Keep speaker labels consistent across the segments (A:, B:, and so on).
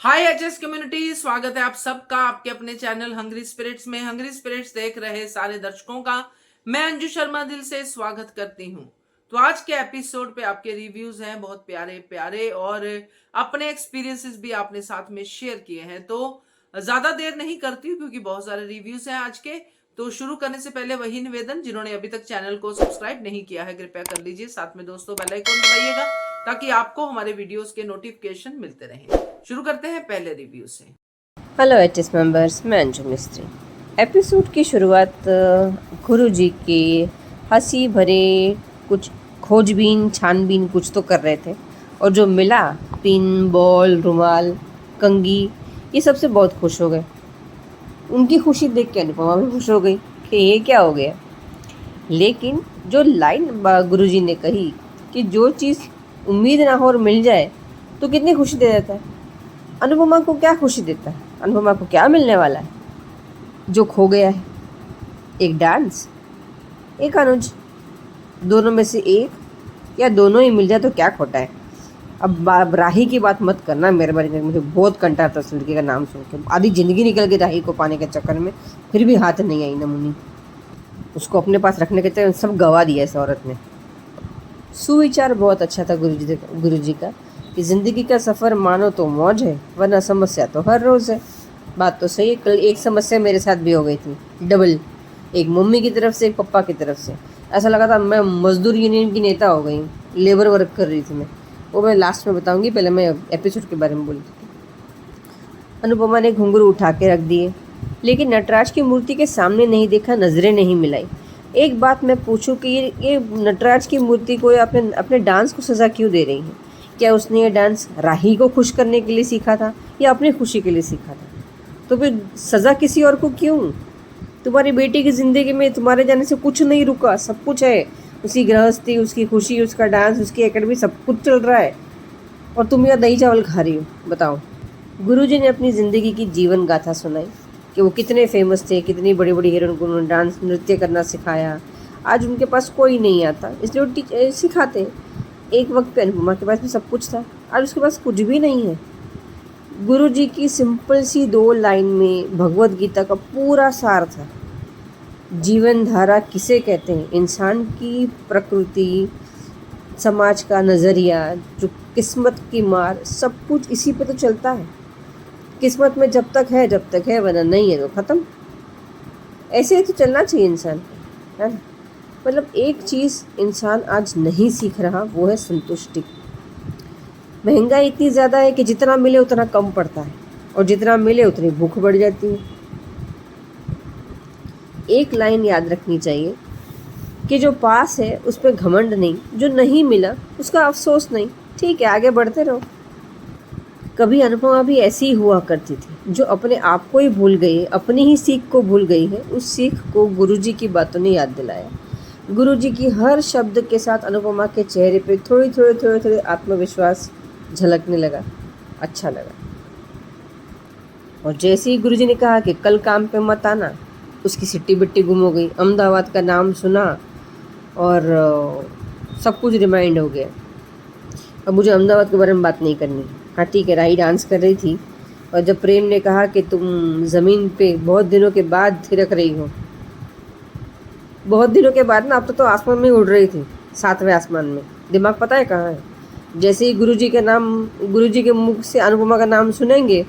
A: हाय HS community, स्वागत है आप सबका आपके अपने चैनल हंग्री स्पिरिट्स में। हंग्री स्पिरिट्स देख रहे सारे दर्शकों का मैं अंजू शर्मा दिल से स्वागत करती हूं। तो आज के एपिसोड पे आपके रिव्यूज हैं बहुत प्यारे प्यारे और अपने एक्सपीरियंसेस भी आपने साथ में शेयर किए हैं। तो ज्यादा देर नहीं करती हूँ क्योंकि बहुत सारे रिव्यूज हैं आज के। तो शुरू करने से पहले वही निवेदन, जिन्होंने अभी तक चैनल को सब्सक्राइब नहीं किया है कृपया कर लीजिए, साथ में दोस्तों बेल आइकन दबाइएगा ताकि आपको हमारे वीडियोस के नोटिफिकेशन मिलते रहें। शुरू करते हैं पहले रिव्यू से।
B: हेलो एचएस मेंबर्स, मैं अंजू मिस्त्री। एपिसोड की शुरुआत गुरु जी के हंसी भरे कुछ खोजबीन छानबीन कुछ तो कर रहे थे और जो मिला पिन बॉल रुमाल कंघी ये सबसे बहुत खुश हो गए। उनकी खुशी देख के अनुपमा भी खुश हो गई कि ये क्या हो गया। लेकिन जो लाइन गुरु जी ने कही कि जो चीज़ उम्मीद ना हो और मिल जाए तो कितनी खुशी दे देता है। अनुपमा को क्या खुशी देता है? अनुपमा को क्या मिलने वाला है? जो खो गया है, एक डांस, एक अनुज, दोनों में से एक या दोनों ही मिल जाए तो क्या खोटा है। अब राही की बात मत करना मेरे बारे में, मुझे बहुत कंटाळ था उस लड़के का नाम सुन के। आधी जिंदगी निकल गई राही को पाने के चक्कर में, फिर भी हाथ नहीं आई नमूनी। उसको अपने पास रखने के चक्कर सब गवा दिया इस औरत ने। सुविचार बहुत अच्छा था गुरु जी का कि ज़िंदगी का सफ़र मानो तो मौज है वरना समस्या तो हर रोज़ है। बात तो सही है। कल एक समस्या मेरे साथ भी हो गई थी, डबल, एक मम्मी की तरफ से एक पापा की तरफ से। ऐसा लगा था मैं मजदूर यूनियन की नेता हो गई, लेबर वर्क कर रही थी मैं। वो मैं लास्ट में बताऊंगी, पहले मैं एपिसोड के बारे में बोली थी। अनुपमा ने घुंघरू उठा के रख दिए लेकिन नटराज की मूर्ति के सामने नहीं देखा, नज़रें नहीं मिलाई। एक बात मैं पूछूं कि ये नटराज की मूर्ति को अपने डांस को सज़ा क्यों दे रही है? क्या उसने ये डांस राही को खुश करने के लिए सीखा था या अपनी खुशी के लिए सीखा था? तो फिर सज़ा किसी और को क्यों? तुम्हारी बेटी की ज़िंदगी में तुम्हारे जाने से कुछ नहीं रुका, सब कुछ है। उसकी गृहस्थी, उसकी खुशी, उसका डांस, उसकी एकेडमी, सब कुछ चल रहा है और तुम यहाँ दही चावल खा रही हो। बताओ। गुरुजी ने अपनी ज़िंदगी की जीवन गाथा सुनाई कि वो कितने फेमस थे, कितनी बड़ी बड़ी हीरोइन को उन्होंने डांस नृत्य करना सिखाया। आज उनके पास कोई नहीं आता इसलिए वो सिखाते। एक वक्त पे अनुपमा के पास भी सब कुछ था, आज उसके पास कुछ भी नहीं है। गुरु जी की सिंपल सी 2 लाइन में भगवत गीता का पूरा सार था। जीवन धारा किसे कहते हैं? इंसान की प्रकृति, समाज का नज़रिया, जो किस्मत की मार, सब कुछ इसी पे तो चलता है। किस्मत में जब तक है वरना नहीं है तो ख़त्म। ऐसे ही तो चलना चाहिए इंसान को, है ना? मतलब एक चीज़ इंसान आज नहीं सीख रहा, वो है संतुष्टि। महंगाई इतनी ज़्यादा है कि जितना मिले उतना कम पड़ता है और जितना मिले उतनी भूख बढ़ जाती है। एक लाइन याद रखनी चाहिए कि जो पास है उस पर घमंड नहीं, जो नहीं मिला उसका अफसोस नहीं। ठीक है, आगे बढ़ते रहो। कभी अनुपमा भी ऐसी ही हुआ करती थी जो अपने आप को ही भूल गई है, अपनी ही सीख को भूल गई है। उस सीख को गुरुजी की बातों ने याद दिलाया। गुरुजी की हर शब्द के साथ अनुपमा के चेहरे पे थोड़ी आत्मविश्वास झलकने लगा। अच्छा लगा। और जैसे ही गुरुजी ने कहा कि कल काम पे मत आना, उसकी सिट्टी बिट्टी गुम हो गई। अहमदाबाद का नाम सुना और सब कुछ रिमाइंड हो गया। अब मुझे अहमदाबाद के बारे में बात नहीं करनी। हाँ ठीक है, राही डांस कर रही थी और जब प्रेम ने कहा कि तुम ज़मीन पे बहुत दिनों के बाद थिरक रही हो, बहुत दिनों के बाद ना, अब तो आसमान में उड़ रही थी, 7वें आसमान में। दिमाग पता है कहाँ है? जैसे ही गुरुजी के मुख से अनुपमा का नाम सुनेंगे,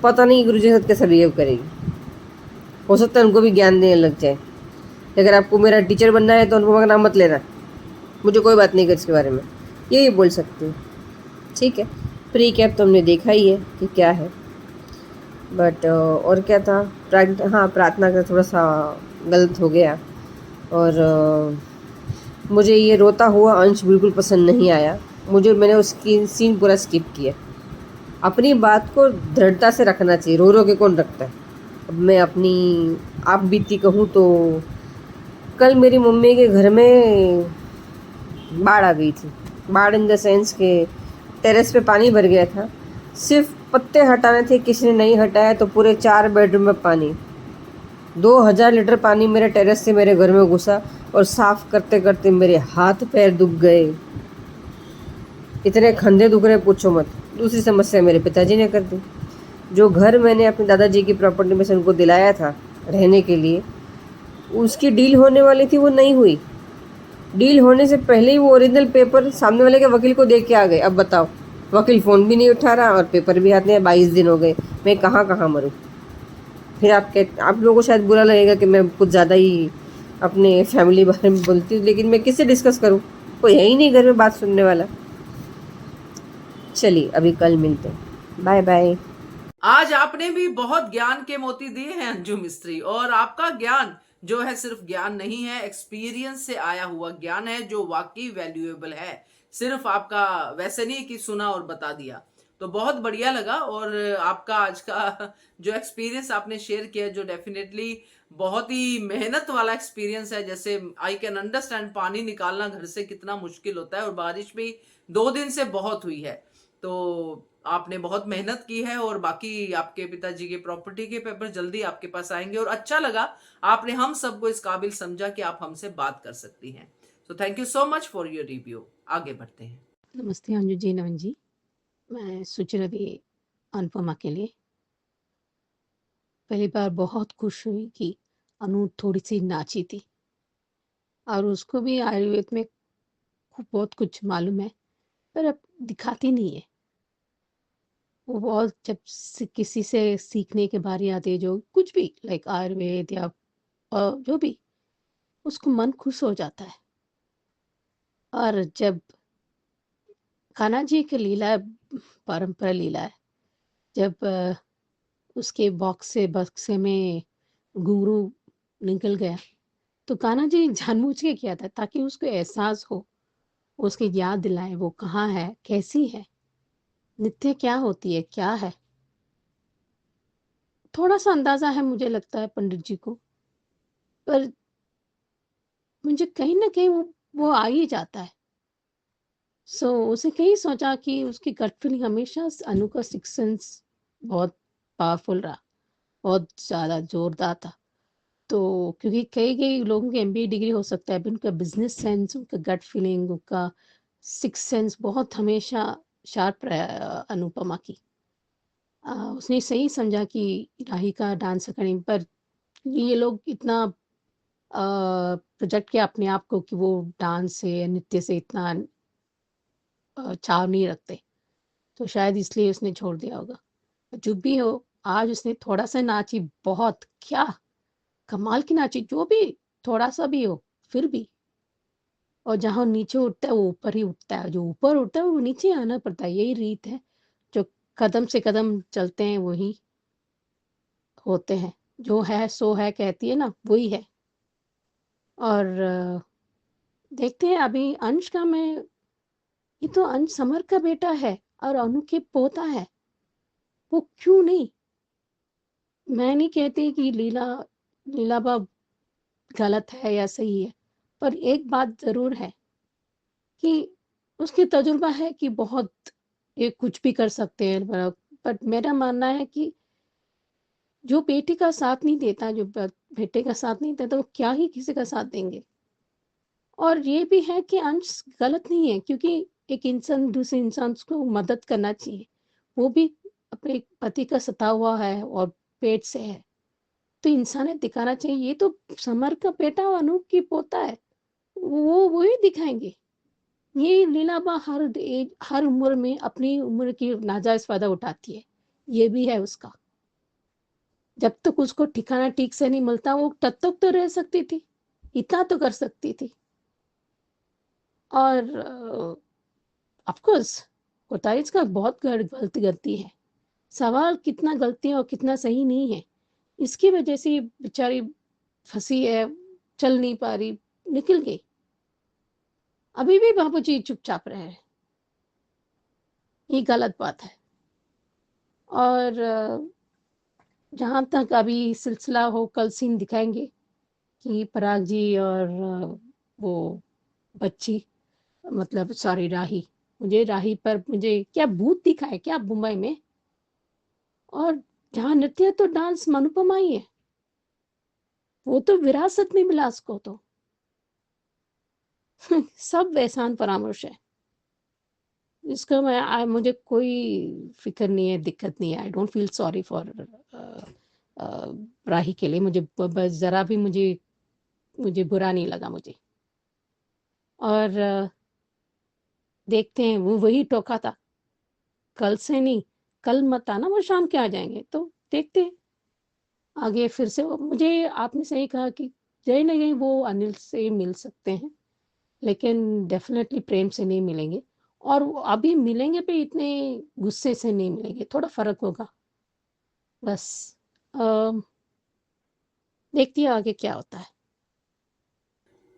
B: पता नहीं गुरुजी के साथ कैसा बिहेव करेगी। हो सकता है उनको भी ज्ञान देने लग जाए। अगर आपको मेरा टीचर बनना है तो अनुपमा का नाम मत लेना, मुझे कोई बात नहीं कर इसके बारे में, यही बोल सकती हूँ। ठीक है, प्री कैप तो हमने देखा ही है कि क्या है। बट और क्या था? प्रार्थना का थोड़ा सा गलत हो गया और मुझे ये रोता हुआ अंश बिल्कुल पसंद नहीं आया। मैंने उसकी सीन पूरा स्किप किया। अपनी बात को दृढ़ता से रखना चाहिए, रो रो के कौन रखता है। अब मैं अपनी आप बीती कहूँ तो कल मेरी मम्मी के घर में बाढ़ आ गई थी। बाढ़ इन द सेंस के टेरेस पे पानी भर गया था। सिर्फ पत्ते हटाने थे, किसी ने नहीं हटाया तो पूरे 4 बेडरूम में पानी। 2000 लीटर पानी मेरे टेरेस से मेरे घर में घुसा और साफ़ करते करते मेरे हाथ पैर दुख गए। इतने खंधे दुख रहे पूछो मत। दूसरी समस्या मेरे पिताजी ने कर दी। जो घर मैंने अपने दादाजी की प्रॉपर्टी में से उनको दिलाया था रहने के लिए, उसकी डील होने वाली थी, वो नहीं हुई। डील होने से पहले ही वो ओरिजिनल पेपर सामने वाले के वकील को दे के आ गए। अब बताओ, वकील फ़ोन भी नहीं उठा रहा और पेपर भी हाथ में 22 दिन हो गए। मैं कहाँ कहाँ मरूँ। फिर आप लोगों को शायद बुरा लगेगा कि मैं कुछ ज़्यादा ही अपने फैमिली बारे में बोलती हूँ, लेकिन मैं किससे डिस्कस करूँ, कोई है ही नहीं घर में बात सुनने वाला। चलिए अभी कल मिलते हैं, बाय बाय।
A: आज आपने भी बहुत ज्ञान के मोती दिए हैं अंजू मिस्त्री, और आपका ज्ञान जो है सिर्फ ज्ञान नहीं है, एक्सपीरियंस से आया हुआ ज्ञान है जो वाकई वैल्यूएबल है। सिर्फ आपका वैसे नहीं कि सुना और बता दिया। तो बहुत बढ़िया लगा, और आपका आज का जो एक्सपीरियंस आपने शेयर किया, जो डेफिनेटली बहुत ही मेहनत वाला एक्सपीरियंस है। जैसे आई कैन अंडरस्टैंड, पानी निकालना घर से कितना मुश्किल होता है, और बारिश भी 2 दिन से बहुत हुई है। तो आपने बहुत मेहनत की है, और बाकी आपके पिताजी के प्रॉपर्टी के पेपर जल्दी आपके पास आएंगे। और अच्छा लगा आपने हम सबको इस काबिल समझा कि आप हमसे बात कर सकती हैं। तो thank you so much for your review. आगे बढ़ते हैं।
C: नमस्ते अंजू जी, नमन जी। मैं सुचिरवि अनुपमा के लिए पहली बार बहुत खुश हुई कि अनु थोड़ी सी नाची थी, और उसको भी आयुर्वेद में बहुत कुछ मालूम है, पर अब दिखाती नहीं है। वो बहुत जब किसी से सीखने के बारी आती है, जो कुछ भी लाइक आयुर्वेद या जो भी, उसको मन खुश हो जाता है। और जब कान्हा जी की लीला परंपरा लीला है, जब उसके बक्से में घुंघरू निकल गया, तो कान्हा जी जानबूझ के किया था ताकि उसको एहसास हो, उसकी याद दिलाए वो कहाँ है, कैसी है, नित्य क्या होती है, क्या है। थोड़ा सा अंदाजा है मुझे लगता है पंडित जी को, पर मुझे कहीं ना कहीं वो आ ही जाता है। उसे कहीं सोचा कि उसकी गट फीलिंग हमेशा अनु का सिक्स सेंस बहुत पावरफुल रहा, बहुत ज़्यादा जोरदार था। तो क्योंकि कई कई लोगों के एमबीए डिग्री हो सकता है, उनका बिजनेस सेंस, उनका गट फीलिंग, उनका सिक्स सेंस बहुत हमेशा शार्प रहा अनुपमा की। उसने सही समझा कि राही का डांस अकेडमी पर ये लोग इतना प्रोजेक्ट किया अपने आप को कि वो डांस से, नृत्य से इतना चाव नहीं रखते, तो शायद इसलिए उसने छोड़ दिया होगा। जो भी हो, आज उसने थोड़ा सा नाची, बहुत क्या कमाल की नाची, जो भी थोड़ा सा भी हो फिर भी। और जहाँ नीचे उठता है वो ऊपर ही उठता है, जो ऊपर उठता है वो नीचे आना पड़ता है, यही रीत है। जो कदम से कदम चलते हैं वही होते हैं, जो है सो है कहती है ना, वही है। और देखते हैं अभी अंश का। मैं ये तो अंश समर का बेटा है और अनु के पोता है, वो क्यों नहीं। मैं नहीं कहती कि लीलाबा गलत है या सही है, पर एक बात जरूर है कि उसकी तजुर्बा है कि बहुत ये कुछ भी कर सकते हैं। बट मेरा मानना है कि जो बेटी का साथ नहीं देता, जो बेटे का साथ नहीं देता, वो क्या ही किसी का साथ देंगे। और ये भी है कि अंश गलत नहीं है, क्योंकि एक इंसान दूसरे इंसान को मदद करना चाहिए। वो भी अपने पति का सता हुआ है और पेट से है, तो इंसानियत दिखाना चाहिए। ये तो समर का बेटा और अनूप की पोता है, वो ही दिखाएंगे। ये लीलाबा हर उम्र में अपनी उम्र की नाजायज फायदा उठाती है, ये भी है उसका। जब तक उसको ठिकाना ठीक से नहीं मिलता, वो तब तक तो रह सकती थी, इतना तो कर सकती थी। और ऑफ कोर्स कोतारिस का बहुत गलती है। सवाल कितना गलती है और कितना सही नहीं है, इसकी वजह से बेचारी फंसी है, चल नहीं पा रही, निकल गई। अभी भी बाबूजी चुपचाप रहे हैं, ये गलत बात है। और जहाँ तक अभी सिलसिला हो, कल सीन दिखाएंगे कि पराग जी और वो बच्ची, मतलब सॉरी राही, मुझे राही पर मुझे क्या भूत दिखा है क्या मुंबई में। और जहाँ नृत्य तो डांस अनुपमा ही है, वो तो विरासत में मिला उसको तो। सब एहसान परामर्श है। इसका मुझे कोई फ़िक्र नहीं है, दिक्कत नहीं है। I don't feel sorry for Rahi के लिए। मुझे बस ज़रा भी मुझे बुरा नहीं लगा मुझे। और देखते हैं, वो वही टोका था, कल से नहीं, कल मत आना, वो शाम के आ जाएँगे। तो देखते हैं, आगे फिर से मुझे आपने सही कहा कि कहीं न कहीं वो अनिल से मिल सकते हैं, लेकिन डेफ़िनेटली प्रेम से नहीं मिलेंगे, और वो अभी मिलेंगे भी इतने गुस्से से नहीं मिलेंगे, थोड़ा फ़र्क होगा। बस अ, देखती हैं आगे क्या होता है।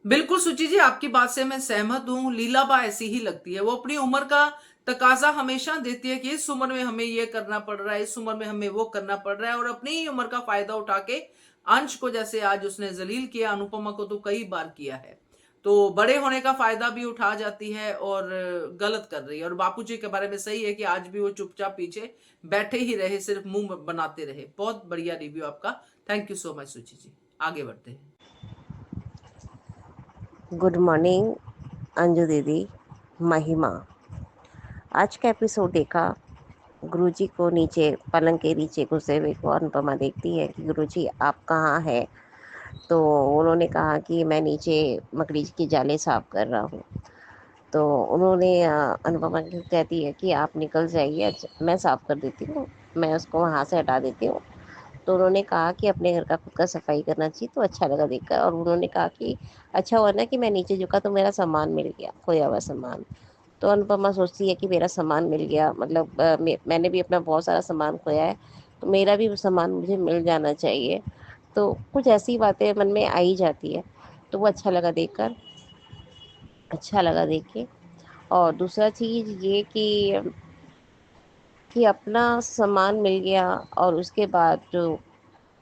A: बिल्कुल सुची जी, आपकी बात से मैं सहमत हूँ। लीलाबा ऐसी ही लगती है, वो अपनी उम्र का तकाजा हमेशा देती है कि इस उम्र में हमें ये करना पड़ रहा है, इस उम्र में हमें वो करना पड़ रहा है, और अपनी ही उम्र का फायदा उठा के अंश को, जैसे आज उसने जलील किया, अनुपमा को तो कई बार किया है, तो बड़े होने का फायदा भी उठा जाती है और गलत कर रही है। और बापूजी के बारे में सही है कि आज भी वो चुपचाप पीछे बैठे ही रहे, सिर्फ मुंह बनाते रहे। बहुत बढ़िया रिव्यू आपका, थैंक यू सो मच सुची जी। आगे बढ़ते हैं।
D: गुड मॉर्निंग अंजू दीदी, महिमा। आज का एपिसोड देखा। गुरुजी को नीचे पलंग के नीचे घुसे हुए को अनुपमा देखती है कि गुरुजी आप कहाँ हैं। तो उन्होंने कहा कि मैं नीचे मकड़ी की जाले साफ कर रहा हूँ। तो उन्होंने अनुपमा को कहती है कि आप निकल जाइए, मैं साफ कर देती हूँ, मैं उसको वहाँ से हटा देती हूँ। तो उन्होंने कहा कि अपने घर का खुद का सफाई करना चाहिए। तो अच्छा लगा देखकर, और उन्होंने कहा कि अच्छा हुआ ना कि मैं नीचे झुका तो मेरा सामान मिल गया, खोया हुआ सामान। तो अनुपमा सोचती है कि मेरा सामान मिल गया, मतलब मैंने भी अपना बहुत सारा सामान खोया है, तो मेरा भी वो सामान मुझे मिल जाना चाहिए। तो कुछ ऐसी बातें मन में आ ही जाती है। तो वो अच्छा लगा देखकर, अच्छा लगा देख के। और दूसरा चीज़ ये कि अपना सामान मिल गया, और उसके बाद जो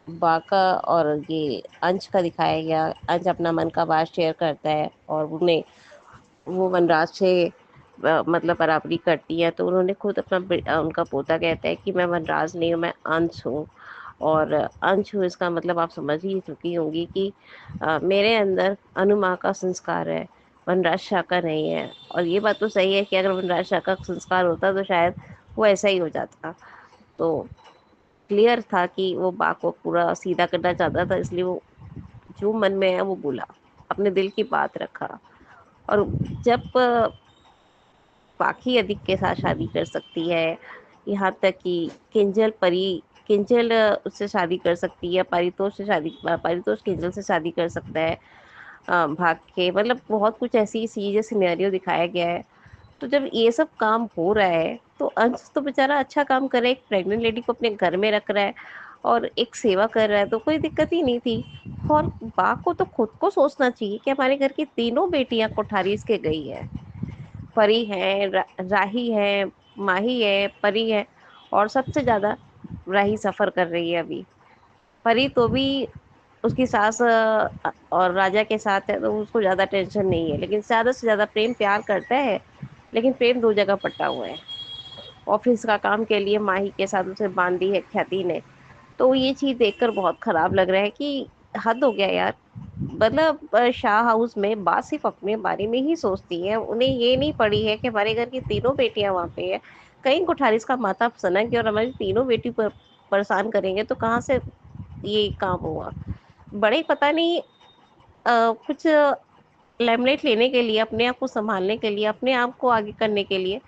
D: बाका और ये अंश का दिखाया गया, अंश अपना मन का बात शेयर करता है, और उन्हें वो वनराज से मतलब बराबरी करती है। तो उन्होंने खुद अपना उनका पोता कहता है कि मैं वनराज नहीं हूँ, मैं अंश हूँ। और अंश हूँ इसका मतलब आप समझ ही चुकी होंगी कि मेरे अंदर अनुमा का संस्कार है, वनराज शाह का नहीं है। और ये बात तो सही है कि अगर वनराज शाह का संस्कार होता तो शायद वो ऐसा ही हो जाता। तो क्लियर था कि वो बा को पूरा सीधा करना चाहता था, इसलिए वो जो मन में है वो बोला, अपने दिल की बात रखा। और जब बाकी अधिक के साथ शादी कर सकती है, यहाँ तक कि किंजल उससे शादी कर सकती है, पारितोष किंजल से शादी कर सकता है भाग के, मतलब बहुत कुछ ऐसी चीजें सिनेरियो दिखाया गया है। तो जब ये सब काम हो रहा है तो अंश तो बेचारा अच्छा काम कर रहा है, एक प्रेग्नेंट लेडी को अपने घर में रख रहा है और एक सेवा कर रहा है, तो कोई दिक्कत ही नहीं थी। और बा को तो खुद को सोचना चाहिए कि हमारे घर की तीनों बेटियां कोठारीज के गई है। परी है, राही है, माही है, परी है, और सबसे ज्यादा राही सफर कर रही है अभी। परी तो भी उसकी सास और राजा के साथ है, तो उसको ज्यादा टेंशन नहीं है, लेकिन ज्यादा से ज्यादा प्रेम प्यार करता है, लेकिन प्रेम दो जगह पटा हुआ है। ऑफिस का काम के लिए माही के साथ उसे बांध दी है ख्याति ने। तो ये चीज देखकर बहुत खराब लग रहा है कि हद हो गया यार। मतलब शाह हाउस में बात सिर्फ अपने बारे में ही सोचती है, उन्हें ये नहीं पड़ी है कि हमारे घर की तीनों बेटियां वहां पे है। कहीं कोठारिस का माथा सनक गया और हमारी तीनों बेटी पर परेशान करेंगे तो कहाँ से ये काम हुआ। बड़े पता नहीं कुछ लेमनेट लेने के लिए, अपने आप को संभालने के लिए, अपने आप को आगे करने के लिए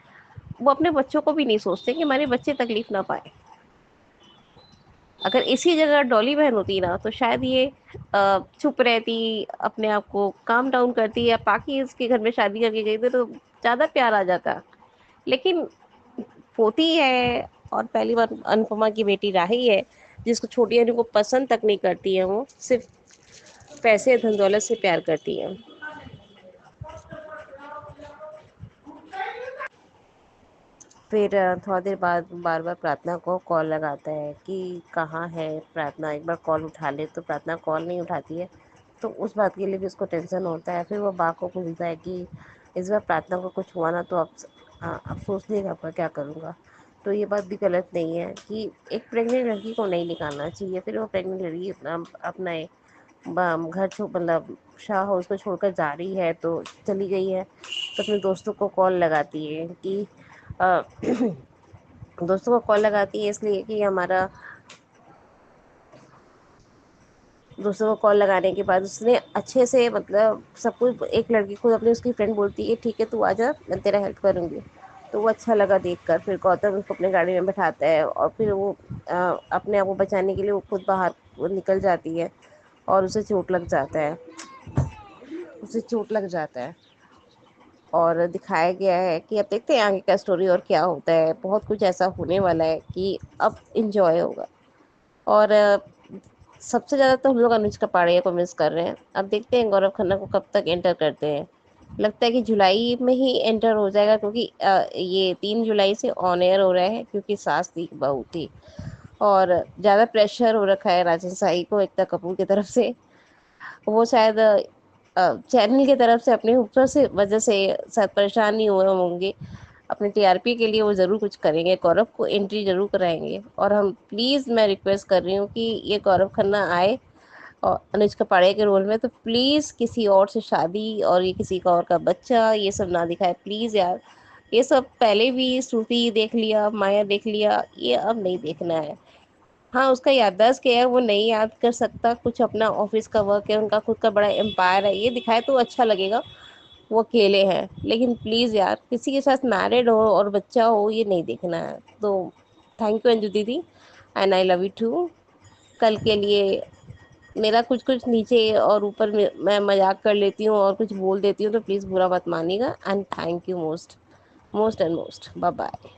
D: वो अपने बच्चों को भी नहीं सोचते कि हमारे बच्चे तकलीफ ना पाए। अगर इसी जगह डॉली बहन होती ना तो शायद ये चुप रहती, अपने आप को काम डाउन करती, या बाकी इसके घर में शादी करके गई थी तो ज्यादा प्यार आ जाता। लेकिन पोती है, और पहली बार अनुपमा की बेटी राही है, जिसको छोटी अनु को पसंद तक नहीं करती है, वो सिर्फ पैसे धन दौलत से प्यार करती है। फिर थोड़ा देर बाद बार बार प्रार्थना को कॉल लगाता है कि कहाँ है प्रार्थना, एक बार कॉल उठा ले, तो प्रार्थना कॉल नहीं उठाती है। तो उस बात के लिए भी उसको टेंशन होता है। फिर वो बा को पूछता है कि इस बार प्रार्थना को कुछ हुआ ना तो अब सोच लेगा आपका क्या करूँगा। तो ये बात भी गलत नहीं है कि एक प्रेग्नेंट लड़की को नहीं निकालना चाहिए, फिर वो प्रेग्नेंट लड़की अपनाए। घर मतलब शाह हाउस को छोड़कर जा रही है, तो चली गई है, तो अपने दोस्तों को कॉल लगाती है कि अ, दोस्तों को कॉल लगाती है इसलिए कि हमारा दोस्तों को कॉल लगाने के बाद उसने अच्छे से मतलब सब कुछ, एक लड़की को अपनी उसकी फ्रेंड बोलती है ठीक है तू आजा, मैं तेरा हेल्प करूँगी। तो वो अच्छा लगा देखकर, फिर गौतम उसको अपने गाड़ी में बैठाता है और फिर वो अपने आप को बचाने के लिए वो खुद बाहर वो निकल जाती है और उसे चोट लग जाता है, उसे चोट लग जाता है। और दिखाया गया है कि अब देखते हैं आगे का स्टोरी और क्या होता है। बहुत कुछ ऐसा होने वाला है कि अब इंजॉय होगा। और सबसे ज़्यादा तो हम लोग अनुज कपाड़िया को मिस कर रहे हैं। अब देखते हैं गौरव खन्ना को कब तक एंटर करते हैं। लगता है कि जुलाई में ही एंटर हो जाएगा, क्योंकि ये 3 जुलाई से ऑन एयर हो रहा है, क्योंकि सास थी बहू थी और ज़्यादा प्रेशर हो रखा है राजन साई को एकता कपूर की तरफ से। वो शायद चैनल की तरफ से अपने ऊपर से वजह से शायद परेशान नहीं हुए होंगे। अपने टीआरपी के लिए वो ज़रूर कुछ करेंगे, गौरव को एंट्री ज़रूर कराएंगे। और हम प्लीज़, मैं रिक्वेस्ट कर रही हूँ कि ये गौरव खन्ना आए और अनुज कपाड़िया के रोल में, तो प्लीज़ किसी और से शादी और ये किसी का और का बच्चा ये सब ना दिखाए प्लीज़ यार। ये सब पहले भी श्रुति देख लिया, माया देख लिया, ये अब नहीं देखना है। हाँ, उसका याददाश्त क्या है, वो नहीं याद कर सकता, कुछ अपना ऑफिस का वर्क है, उनका खुद का बड़ा एम्पायर है, ये दिखाए तो अच्छा लगेगा। वो अकेले हैं, लेकिन प्लीज़ यार किसी के साथ मैरिड हो और बच्चा हो ये नहीं देखना है। तो थैंक यू अंजू दीदी, and I love you too. कल के लिए मेरा कुछ कुछ नीचे और ऊपर में मैं मजाक कर लेती हूँ और कुछ बोल देती हूँ, तो प्लीज़ बुरा मत मानिएगा। And thank you most most and most, bye bye.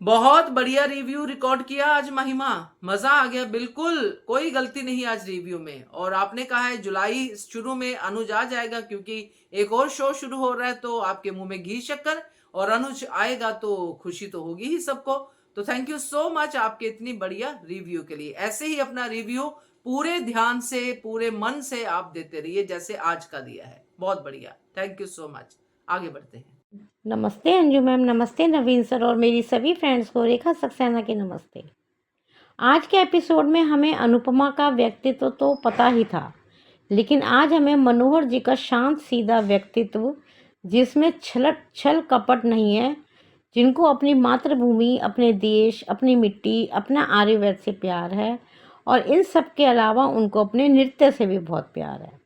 A: बहुत बढ़िया रिव्यू रिकॉर्ड किया आज महिमा, मजा आ गया, बिल्कुल कोई गलती नहीं आज रिव्यू में। और आपने कहा है जुलाई शुरू में अनुज आ जाएगा, क्योंकि एक और शो शुरू हो रहा है, तो आपके मुंह में घी शक्कर, और अनुज आएगा तो खुशी तो होगी ही सबको। तो थैंक यू सो मच आपके इतनी बढ़िया रिव्यू के लिए। ऐसे ही अपना रिव्यू पूरे ध्यान से, पूरे मन से आप देते रहिए, जैसे आज का दिया है। बहुत बढ़िया, थैंक यू सो मच। आगे बढ़ते हैं।
E: नमस्ते अंजू मैम, नमस्ते नवीन सर और मेरी सभी फ्रेंड्स को रेखा सक्सेना की नमस्ते। आज के एपिसोड में हमें अनुपमा का व्यक्तित्व तो पता ही था, लेकिन आज हमें मनोहर जी का शांत सीधा व्यक्तित्व, जिसमें छल कपट नहीं है, जिनको अपनी मातृभूमि, अपने देश, अपनी मिट्टी, अपना आर्यवैद से प्यार है, और इन सब के अलावा उनको अपने नृत्य से भी बहुत प्यार है।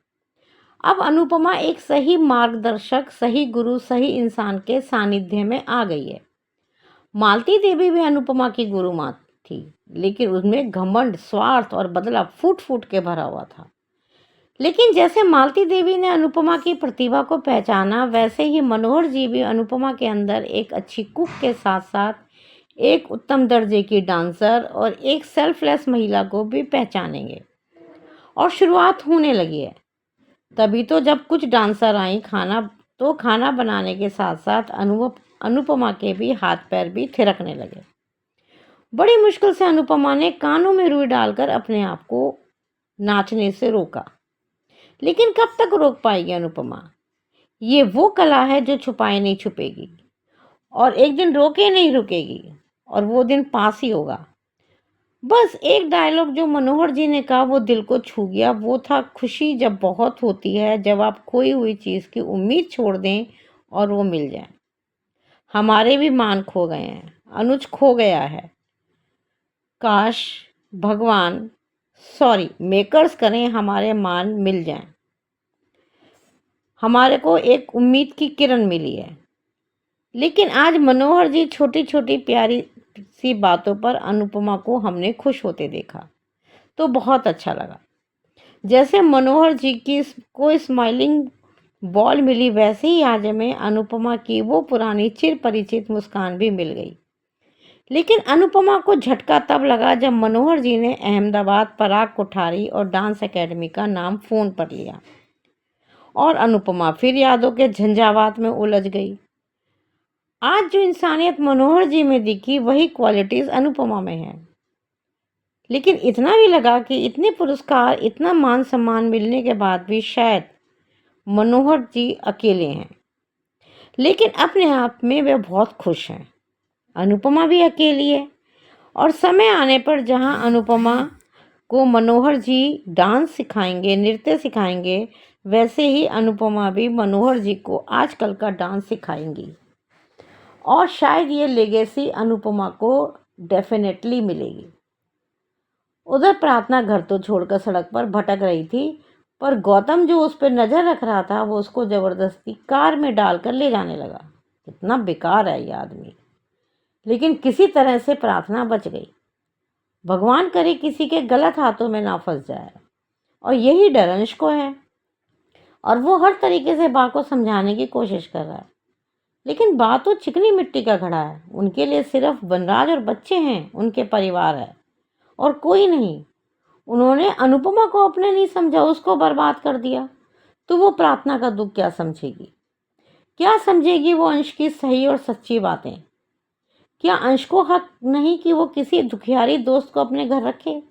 E: अब अनुपमा एक सही मार्गदर्शक, सही गुरु, सही इंसान के सानिध्य में आ गई है। मालती देवी भी अनुपमा की गुरु माँ थी, लेकिन उसमें घमंड, स्वार्थ और बदला फूट फूट के भरा हुआ था। लेकिन जैसे मालती देवी ने अनुपमा की प्रतिभा को पहचाना, वैसे ही मनोहर जी भी अनुपमा के अंदर एक अच्छी कुक के साथ साथ एक उत्तम दर्जे की डांसर और एक सेल्फलेस महिला को भी पहचानेंगे। और शुरुआत होने लगी है। तभी तो जब कुछ डांसर आई, खाना बनाने के साथ साथ अनुपमा के भी हाथ पैर भी थिरकने लगे। बड़ी मुश्किल से अनुपमा ने कानों में रुई डालकर अपने आप को नाचने से रोका। लेकिन कब तक रोक पाएगी अनुपमा? ये वो कला है जो छुपाए नहीं छुपेगी, और एक दिन रोके नहीं रुकेगी, और वो दिन पास ही होगा। बस एक डायलॉग जो मनोहर जी ने कहा वो दिल को छू गया। वो था, खुशी जब बहुत होती है, जब आप खोई हुई चीज़ की उम्मीद छोड़ दें और वो मिल जाए। हमारे भी मान खो गए हैं, अनुज खो गया है। काश भगवान, सॉरी मेकर्स करें, हमारे मान मिल जाएं। हमारे को एक उम्मीद की किरण मिली है। लेकिन आज मनोहर जी छोटी छोटी प्यारी सी बातों पर अनुपमा को हमने खुश होते देखा, तो बहुत अच्छा लगा। जैसे मनोहर जी की को स्माइलिंग बॉल मिली, वैसे ही आज हमें अनुपमा की वो पुरानी चिर परिचित मुस्कान भी मिल गई। लेकिन अनुपमा को झटका तब लगा जब मनोहर जी ने अहमदाबाद, पराग कोठारी और डांस एकेडमी का नाम फ़ोन पर लिया, और अनुपमा फिर यादों के झंझावात में उलझ गई। आज जो इंसानियत मनोहर जी में दिखी, वही क्वालिटीज़ अनुपमा में है। लेकिन इतना भी लगा कि इतने पुरस्कार, इतना मान सम्मान मिलने के बाद भी शायद मनोहर जी अकेले हैं। लेकिन अपने आप में वे बहुत खुश हैं। अनुपमा भी अकेली है, और समय आने पर जहां अनुपमा को मनोहर जी डांस सिखाएंगे, नृत्य सिखाएंगे, वैसे ही अनुपमा भी मनोहर जी को आजकल का डांस सिखाएंगी। और शायद ये लेगेसी अनुपमा को डेफिनेटली मिलेगी। उधर प्रार्थना घर तो छोड़कर सड़क पर भटक रही थी, पर गौतम जो उस पर नज़र रख रहा था वो उसको ज़बरदस्ती कार में डालकर ले जाने लगा। कितना बेकार है ये आदमी। लेकिन किसी तरह से प्रार्थना बच गई। भगवान करे किसी के गलत हाथों में ना फंस जाए। और यही डर अंश को है, और वो हर तरीके से बा को समझाने की कोशिश कर रहा है। लेकिन बा तो चिकनी मिट्टी का घड़ा है। उनके लिए सिर्फ वनराज और बच्चे हैं, उनके परिवार है और कोई नहीं। उन्होंने अनुपमा को अपने नहीं समझा, उसको बर्बाद कर दिया। तो वो प्रार्थना का दुख क्या समझेगी? क्या समझेगी वो अंश की सही और सच्ची बातें? क्या अंश को हक नहीं कि वो किसी दुखियारी दोस्त को अपने घर रखे?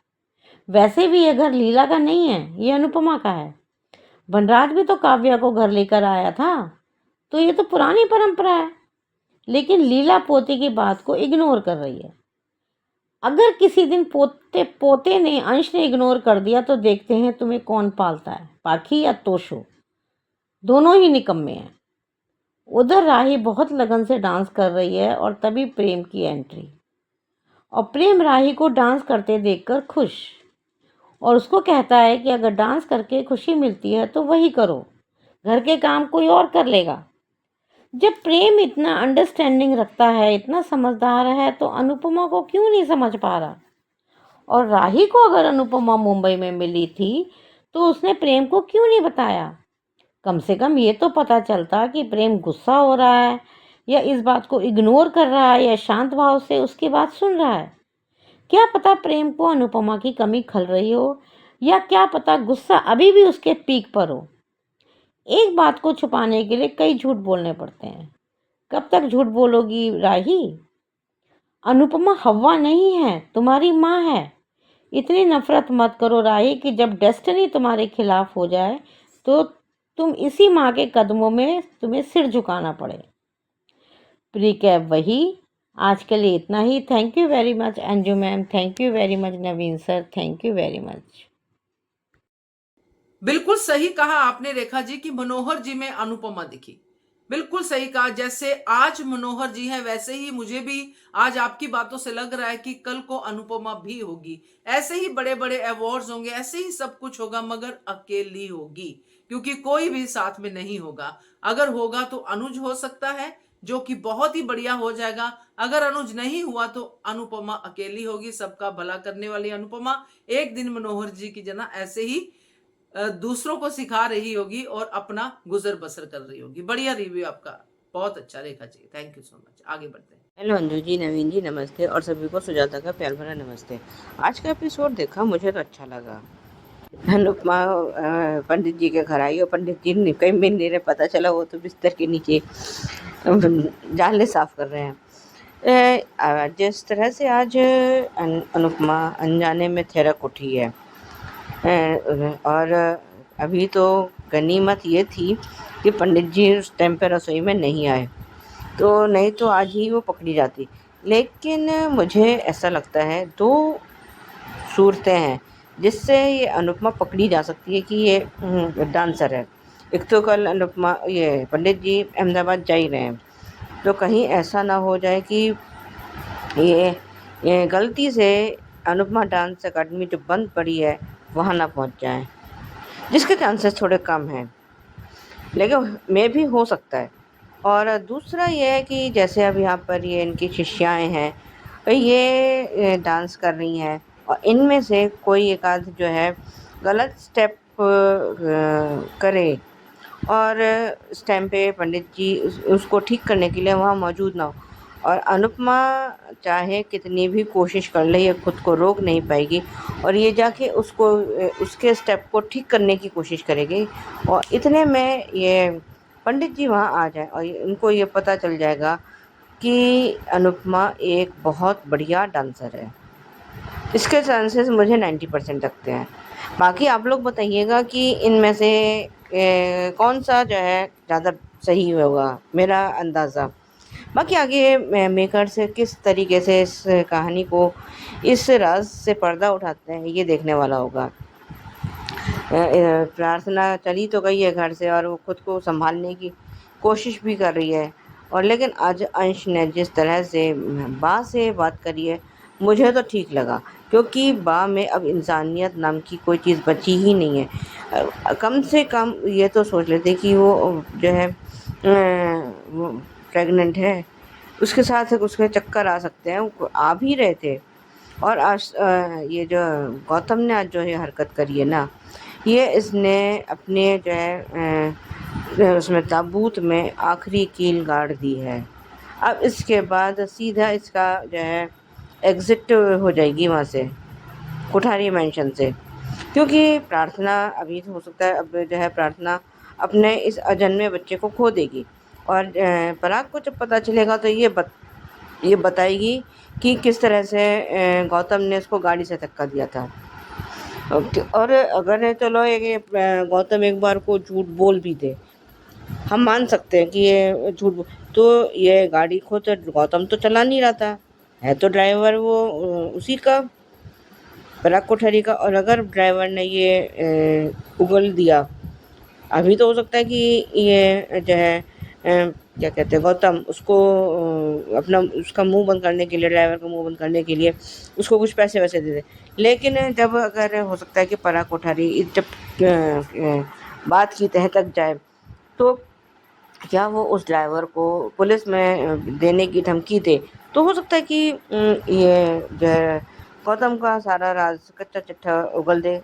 E: वैसे भी ये घर लीला का नहीं है, ये अनुपमा का है। वनराज भी तो काव्या को घर लेकर आया था, तो ये तो पुरानी परंपरा है। लेकिन लीला पोते की बात को इग्नोर कर रही है। अगर किसी दिन पोते ने अंश ने इग्नोर कर दिया तो देखते हैं तुम्हें कौन पालता है, पाखी या तोशो। दोनों ही निकम्मे हैं। उधर राही बहुत लगन से डांस कर रही है और तभी प्रेम की एंट्री। और प्रेम राही को डांस करते देखकर खुश, और उसको कहता है कि अगर डांस करके खुशी मिलती है तो वही करो, घर के काम कोई और कर लेगा। जब प्रेम इतना अंडरस्टैंडिंग रखता है, इतना समझदार है, तो अनुपमा को क्यों नहीं समझ पा रहा? और राही को अगर अनुपमा मुंबई में मिली थी तो उसने प्रेम को क्यों नहीं बताया? कम से कम ये तो पता चलता कि प्रेम गुस्सा हो रहा है या इस बात को इग्नोर कर रहा है या शांत भाव से उसकी बात सुन रहा है। क्या पता प्रेम को अनुपमा की कमी खल रही हो, या क्या पता गुस्सा अभी भी उसके पीक पर हो। एक बात को छुपाने के लिए कई झूठ बोलने पड़ते हैं। कब तक झूठ बोलोगी राही? अनुपमा हव्वा नहीं है, तुम्हारी माँ है। इतनी नफरत मत करो राही कि जब डेस्टिनी तुम्हारे खिलाफ हो जाए तो तुम इसी माँ के कदमों में तुम्हें सिर झुकाना पड़े। प्रीकैप वही। आज के लिए इतना ही। Thank you very much Anju ma'am, thank you very much Naveen sir, thank you very much.
A: बिल्कुल सही कहा आपने रेखा जी कि मनोहर जी में अनुपमा दिखी। बिल्कुल सही कहा। जैसे आज मनोहर जी हैं वैसे ही मुझे भी आज आपकी बातों से लग रहा है कि कल को अनुपमा भी होगी। ऐसे ही बड़े बड़े अवार्ड्स होंगे, ऐसे ही सब कुछ होगा, मगर अकेली होगी, क्योंकि कोई भी साथ में नहीं होगा। अगर होगा तो अनुज हो सकता है, जो कि बहुत ही बढ़िया हो जाएगा। अगर अनुज नहीं हुआ तो अनुपमा अकेली होगी, सबका भला करने वाली अनुपमा एक दिन मनोहर जी की जना ऐसे ही दूसरों को सिखा रही होगी और अपना गुजर बसर कर रही होगी। बढ़िया रिव्यू आपका, बहुत अच्छा Rekha ji, thank you so much. आगे बढ़ते हैं।
D: हेलो अंजू जी, नवीन जी नमस्ते, और सभी को सुजाता का प्यार भरा नमस्ते। आज का एपिसोड देखा, मुझे तो अच्छा लगा। अनुपमा पंडित जी के घर आई और पंडित जी कहीं भी नहीं रहे, पता चला वो तो बिस्तर के नीचे जाले साफ कर रहे हैं। जिस तरह से आज अनुपमा अनजाने में थिरक उठी है, और अभी तो गनीमत ये थी कि पंडित जी उस टाइम पर रसोई में नहीं आए, तो नहीं तो आज ही वो पकड़ी जाती। लेकिन मुझे ऐसा लगता है दो सूरतें हैं जिससे ये अनुपमा पकड़ी जा सकती है कि ये डांसर है। एक तो कल अनुपमा ये पंडित जी अहमदाबाद जा ही रहे हैं, तो कहीं ऐसा ना हो जाए कि ये गलती से अनुपमा डांस अकेडमी जो बंद पड़ी है वहाँ ना पहुँच जाए, जिसके चांसेस थोड़े कम हैं, लेकिन मे भी हो सकता है। और दूसरा ये है कि जैसे अब यहाँ पर ये इनकी शिष्याएँ हैं, ये डांस कर रही हैं और इनमें से कोई एक आध जो है गलत स्टेप करे और इस टाइम पे पंडित जी उसको ठीक करने के लिए वहाँ मौजूद ना हो, और अनुपमा चाहे कितनी भी कोशिश कर ले ये खुद को रोक नहीं पाएगी, और ये जाके उसके स्टेप को ठीक करने की कोशिश करेगी। और इतने में ये पंडित जी वहाँ आ जाए और उनको ये पता चल जाएगा कि अनुपमा एक बहुत बढ़िया डांसर है। इसके चांसेस मुझे 90% लगते हैं। बाकी आप लोग बताइएगा कि इनमें से कौन सा जो है ज़्यादा सही होगा। मेरा अंदाज़ा
F: बाकी आगे मेकर्स किस तरीके से इस कहानी को, इस राज से पर्दा उठाते हैं, ये देखने वाला होगा। प्रार्थना चली तो गई है घर से और वो खुद को संभालने की कोशिश भी कर रही है, और लेकिन आज अंश ने जिस तरह से बा से बात करी है, मुझे तो ठीक लगा, क्योंकि बा में अब इंसानियत नाम की कोई चीज़ बची ही नहीं है। कम से कम ये तो सोच लेते कि वो जो है वो प्रेग्नेंट है, उसके साथ उसके चक्कर आ सकते हैं, वो आ भी रहे थे। और आज ये जो गौतम ने आज जो है हरकत करी है ना, ये इसने अपने जो है उसमें ताबूत में आखिरी कील गाड़ दी है। अब इसके बाद सीधा इसका जो है एग्ज़िट हो जाएगी वहाँ से, कोठारी मेंशन से, क्योंकि प्रार्थना अभी तो हो सकता है अब जो है प्रार्थना अपने इस अजन्मे बच्चे को खो देगी, और पराग को जब पता चलेगा तो ये बताएगी कि किस तरह से गौतम ने उसको गाड़ी से धक्का दिया था। और अगर चलो ये गौतम एक बार को झूठ बोल भी दे, हम मान सकते हैं कि ये झूठ, तो ये गाड़ी खुद गौतम तो चला नहीं रहा था, है तो ड्राइवर वो उसी का, पराग कोठारी का। और अगर ड्राइवर ने ये उगल दिया, अभी तो हो सकता है कि ये जो है क्या कहते हैं गौतम उसको अपना उसका मुंह बंद करने के लिए, ड्राइवर का मुंह बंद करने के लिए उसको कुछ पैसे वैसे दे दे। लेकिन जब अगर हो सकता है कि पराग कोठारी जब बात की तह तक जाए, तो क्या वो उस ड्राइवर को पुलिस में देने की धमकी दे, तो हो सकता है कि ये जो है गौतम का सारा राज कच्चा चिट्ठा उगल दे,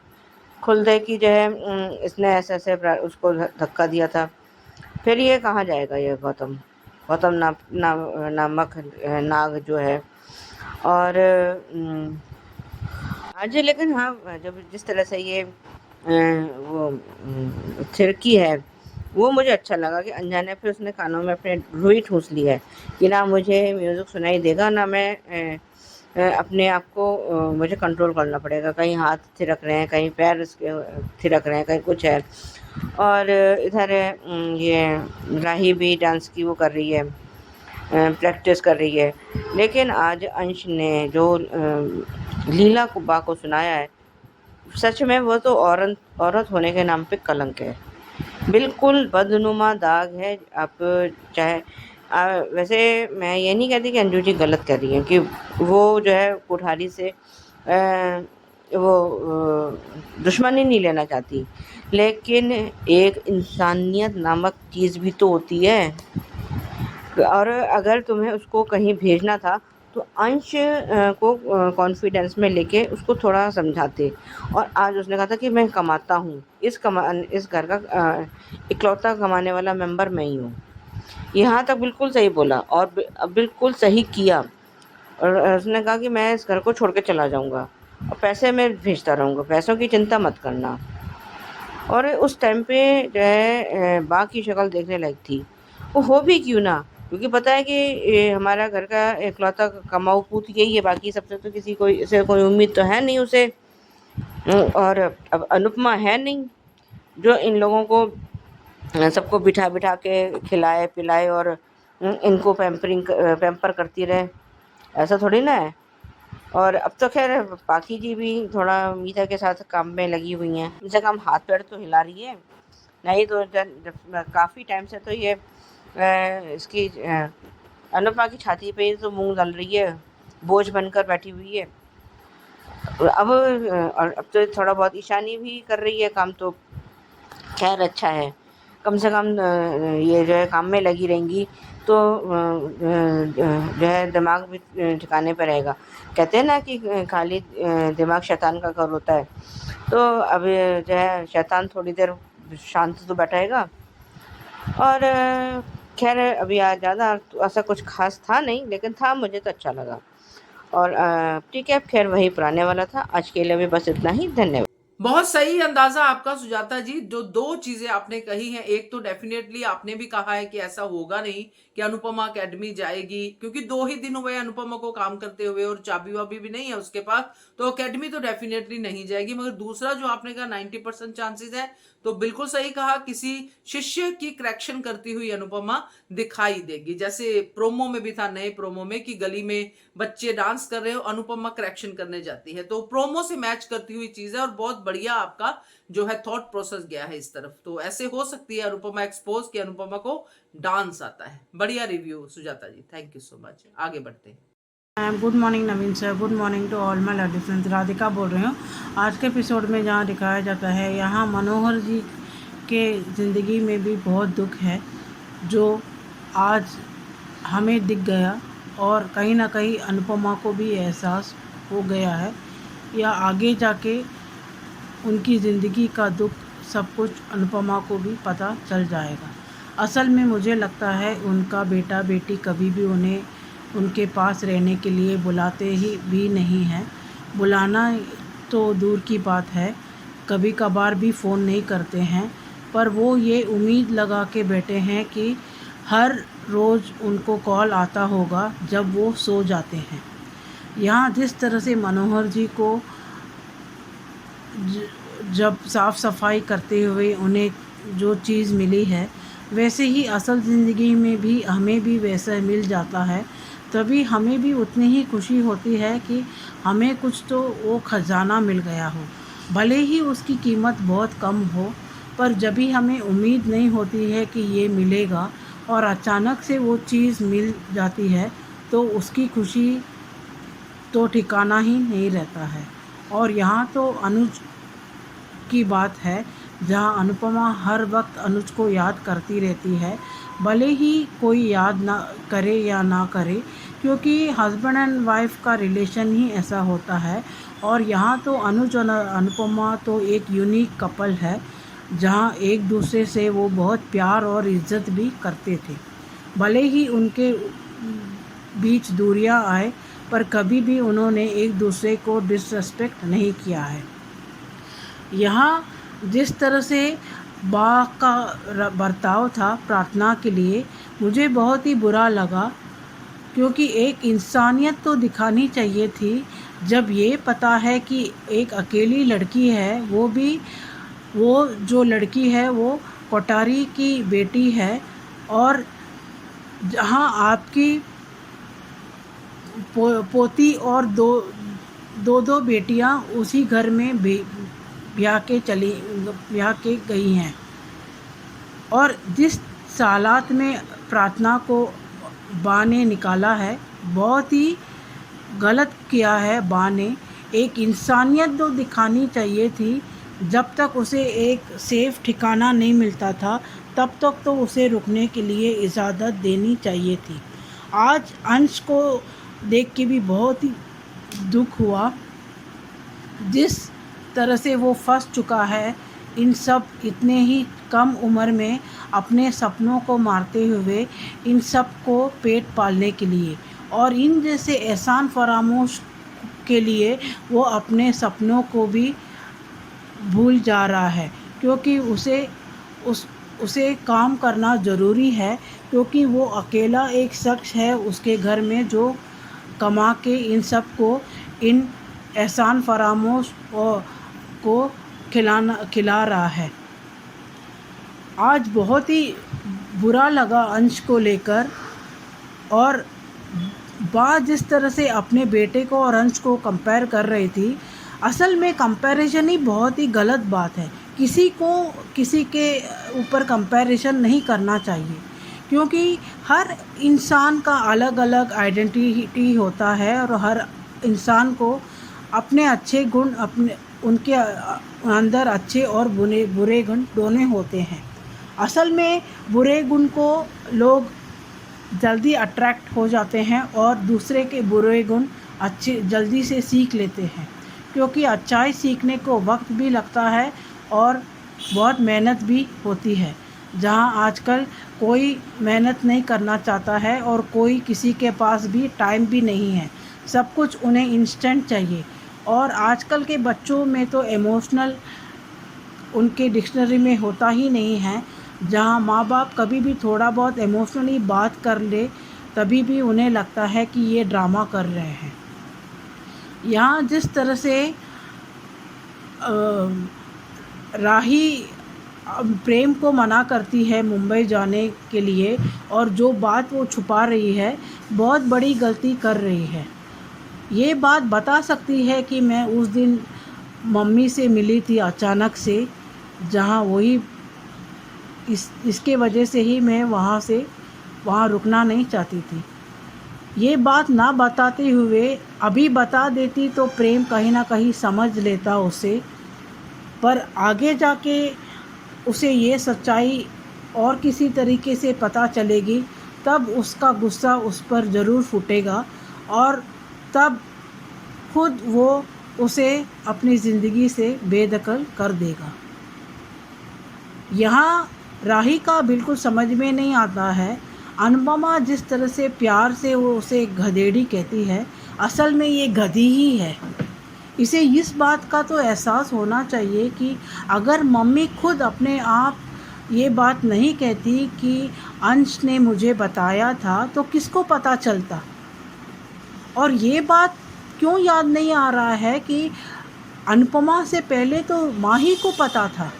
F: खुल दे कि जो है इसने ऐसे ऐसे उसको धक्का दिया था। फिर ये कहाँ जाएगा ये गौतम नामक नाग जो है। और आज लेकिन हाँ, जब जिस तरह से ये वो थिरकी है, वो मुझे अच्छा लगा कि अनजाने फिर उसने कानों में अपने रुई ठूस ली है कि ना मुझे म्यूज़िक सुनाई देगा, ना मैं अपने आप को मुझे कंट्रोल करना पड़ेगा। कहीं हाथ थिरक रहे हैं, कहीं पैर उसके थिरक रहे हैं, कहीं कुछ है। और इधर ये राही भी डांस की वो कर रही है, प्रैक्टिस कर रही है। लेकिन आज अंश ने जो लीला को बा को सुनाया है, सच में वो तो औरत होने के नाम पे कलंक है, बिल्कुल बदनुमा दाग है। आप चाहे वैसे मैं ये नहीं कहती कि अंजू जी गलत कर रही हैं कि वो जो है कोठारी से वो दुश्मनी नहीं लेना चाहती, लेकिन एक इंसानियत नामक चीज़ भी तो होती है। और अगर तुम्हें उसको कहीं भेजना था तो अंश को कॉन्फिडेंस में लेके उसको थोड़ा समझाते। और आज उसने कहा था कि मैं कमाता हूँ, इस घर का इकलौता कमाने वाला मेंबर मैं ही हूँ। यहाँ तक बिल्कुल सही बोला और बिल्कुल सही किया। और उसने कहा कि मैं इस घर को छोड़ के चला जाऊँगा और पैसे मैं भेजता रहूँगा, पैसों की चिंता मत करना। और उस टाइम पे जो है बा की शक्ल देखने लायक थी, वो हो भी क्यों ना, क्योंकि पता है कि हमारा घर का इकलौता कमाऊ पूत यही है, बाकी सबसे तो किसी से कोई उम्मीद तो है नहीं उसे। और अब अनुपमा है नहीं जो इन लोगों को सबको बिठा बिठा के खिलाए पिलाए और इनको पैम्पर करती रहे, ऐसा थोड़ी ना है। और अब तो खैर पाखी जी भी थोड़ा मीता के साथ काम में लगी हुई हैं, कम से कम हाथ पैर तो हिला रही है, नहीं तो काफ़ी टाइम से तो ये इसकी अनुपमा की छाती पे तो मूंग डाल रही है, बोझ बनकर बैठी हुई है। अब तो थोड़ा बहुत ईशानी भी कर रही है काम, तो खैर अच्छा है, कम से कम ये जो है काम में लगी रहेंगी तो जो है दिमाग भी ठिकाने पर रहेगा। कहते हैं ना कि खाली दिमाग शैतान का घर होता है, तो अब जो है शैतान थोड़ी देर शांत तो बैठेगा। और खैर अभी आज ज़्यादा ऐसा कुछ खास था नहीं, लेकिन था मुझे तो अच्छा लगा। और ठीक है, खैर वही पुराने वाला था। आज के लिए भी बस इतना ही, धन्यवाद।
A: बहुत सही अंदाजा आपका सुजाता जी। जो दो चीजें आपने कही हैं, एक तो डेफिनेटली आपने भी कहा है कि ऐसा होगा नहीं कि अनुपमा एकेडमी जाएगी, क्योंकि 2 ही दिन हुए अनुपमा को काम करते हुए और चाबी वाबी भी नहीं है उसके पास, तो एकेडमी तो डेफिनेटली नहीं जाएगी। मगर दूसरा जो आपने कहा 90% चांसेस है, तो बिल्कुल सही कहा, किसी शिष्य की करेक्शन करती हुई अनुपमा दिखाई देगी। जैसे प्रोमो में भी था, नए प्रोमो में, कि गली में बच्चे डांस कर रहे हो, अनुपमा करेक्शन करने जाती है, तो प्रोमो से मैच करती हुई चीज है और बहुत बढ़िया आपका जो है थॉट प्रोसेस गया है इस तरफ। तो ऐसे हो सकती है अनुपमा एक्सपोज कि अनुपमा को डांस आता है। बढ़िया review Sujata ji, thank you so much. आगे बढ़ते हैं।
G: Good morning Naveen sir, good morning to all my lovely friends. Radhika बोल रही हूँ। आज के एपिसोड में जहाँ दिखाया जाता है, यहाँ मनोहर जी के ज़िंदगी में भी बहुत दुख है जो आज हमें दिख गया, और कहीं ना कहीं अनुपमा को भी एहसास हो गया है, या आगे जाके उनकी ज़िंदगी का दुख सब कुछ अनुपमा को भी पता चल जाएगा। असल में मुझे लगता है उनका बेटा बेटी कभी भी उन्हें उनके पास रहने के लिए बुलाते ही भी नहीं हैं। बुलाना तो दूर की बात है, कभी कभार भी फ़ोन नहीं करते हैं, पर वो ये उम्मीद लगा के बैठे हैं कि हर रोज़ उनको कॉल आता होगा जब वो सो जाते हैं। यहाँ जिस तरह से मनोहर जी को जब साफ़ सफाई करते हुए उन्हें जो चीज़ मिली है, वैसे ही असल ज़िंदगी में भी हमें भी वैसा मिल जाता है, तभी हमें भी उतनी ही खुशी होती है कि हमें कुछ तो वो खजाना मिल गया हो, भले ही उसकी कीमत बहुत कम हो, पर जब भी हमें उम्मीद नहीं होती है कि ये मिलेगा और अचानक से वो चीज़ मिल जाती है, तो उसकी खुशी तो ठिकाना ही नहीं रहता है। और यहाँ तो अनुज की बात है, जहाँ अनुपमा हर वक्त अनुज को याद करती रहती है, भले ही कोई याद ना करे या ना करे, क्योंकि हस्बैंड एंड वाइफ का रिलेशन ही ऐसा होता है। और यहाँ तो अनुज और अनुपमा तो एक यूनिक कपल है, जहाँ एक दूसरे से वो बहुत प्यार और इज्जत भी करते थे। भले ही उनके बीच दूरियां आए, पर कभी भी उन्होंने एक दूसरे को डिसरेस्पेक्ट नहीं किया है। यहाँ जिस तरह से बा का बर्ताव था प्रार्थना के लिए, मुझे बहुत ही बुरा लगा, क्योंकि एक इंसानियत तो दिखानी चाहिए थी। जब ये पता है कि एक अकेली लड़की है, वो जो लड़की है वो कोठारी की बेटी है, और जहाँ आपकी पोती और दो बेटियां उसी घर में ब्याह के गई हैं, और जिस हालात में प्रार्थना को बा ने निकाला है, बहुत ही गलत किया है बा ने। एक इंसानियत तो दिखानी चाहिए थी। जब तक उसे एक सेफ ठिकाना नहीं मिलता था, तब तक तो उसे रुकने के लिए इजाज़त देनी चाहिए थी। आज अंश को देख के भी बहुत ही दुख हुआ, जिस तरह से वो फंस चुका है इन सब इतने ही कम उम्र में अपने सपनों को मारते हुए, इन सब को पेट पालने के लिए, और इन जैसे एहसान फरामोश के लिए वो अपने सपनों को भी भूल जा रहा है, क्योंकि उसे काम करना ज़रूरी है, क्योंकि वो अकेला एक शख्स है उसके घर में जो कमा के इन सब को, इन एहसान फरामोश को खिला रहा है। आज बहुत ही बुरा लगा अंश को लेकर, और बा जिस तरह से अपने बेटे को और अंश को कंपेयर कर रही थी, असल में कंपैरिजन ही बहुत ही गलत बात है। किसी के ऊपर कंपैरिजन नहीं करना चाहिए, क्योंकि हर इंसान का अलग अलग आइडेंटिटी होता है, और हर इंसान को अपने अच्छे गुण, उनके अंदर अच्छे और बुरे गुण दोनों होते हैं। असल में बुरे गुण को लोग जल्दी अट्रैक्ट हो जाते हैं, और दूसरे के बुरे गुण अच्छे जल्दी से सीख लेते हैं, क्योंकि अच्छाई सीखने को वक्त भी लगता है और बहुत मेहनत भी होती है। जहां आजकल कोई मेहनत नहीं करना चाहता है, और कोई किसी के पास भी टाइम भी नहीं है, सब कुछ उन्हें इंस्टेंट चाहिए। और आजकल के बच्चों में तो इमोशनल उनके डिक्शनरी में होता ही नहीं है। जहाँ माँ बाप कभी भी थोड़ा बहुत इमोशनली बात कर ले तभी भी उन्हें लगता है कि ये ड्रामा कर रहे हैं। यहाँ जिस तरह से राही प्रेम को मना करती है मुंबई जाने के लिए, और जो बात वो छुपा रही है बहुत बड़ी गलती कर रही है। ये बात बता सकती है कि मैं उस दिन मम्मी से मिली थी अचानक से, जहाँ वही इसके वजह से ही मैं वहाँ रुकना नहीं चाहती थी। ये बात ना बताते हुए अभी बता देती तो प्रेम कहीं ना कहीं समझ लेता उसे, पर आगे जाके उसे ये सच्चाई और किसी तरीके से पता चलेगी तब उसका गुस्सा उस पर ज़रूर फूटेगा, और तब खुद वो उसे अपनी ज़िंदगी से बेदखल कर देगा। यहाँ राही का बिल्कुल समझ में नहीं आता है। अनुपमा जिस तरह से प्यार से वो उसे गधेड़ी कहती है, असल में ये गधी ही है। इसे इस बात का तो एहसास होना चाहिए कि अगर मम्मी खुद अपने आप ये बात नहीं कहती कि अंश ने मुझे बताया था तो किसको पता चलता। और ये बात क्यों याद नहीं आ रहा है कि अनुपमा से पहले तो माही को पता था,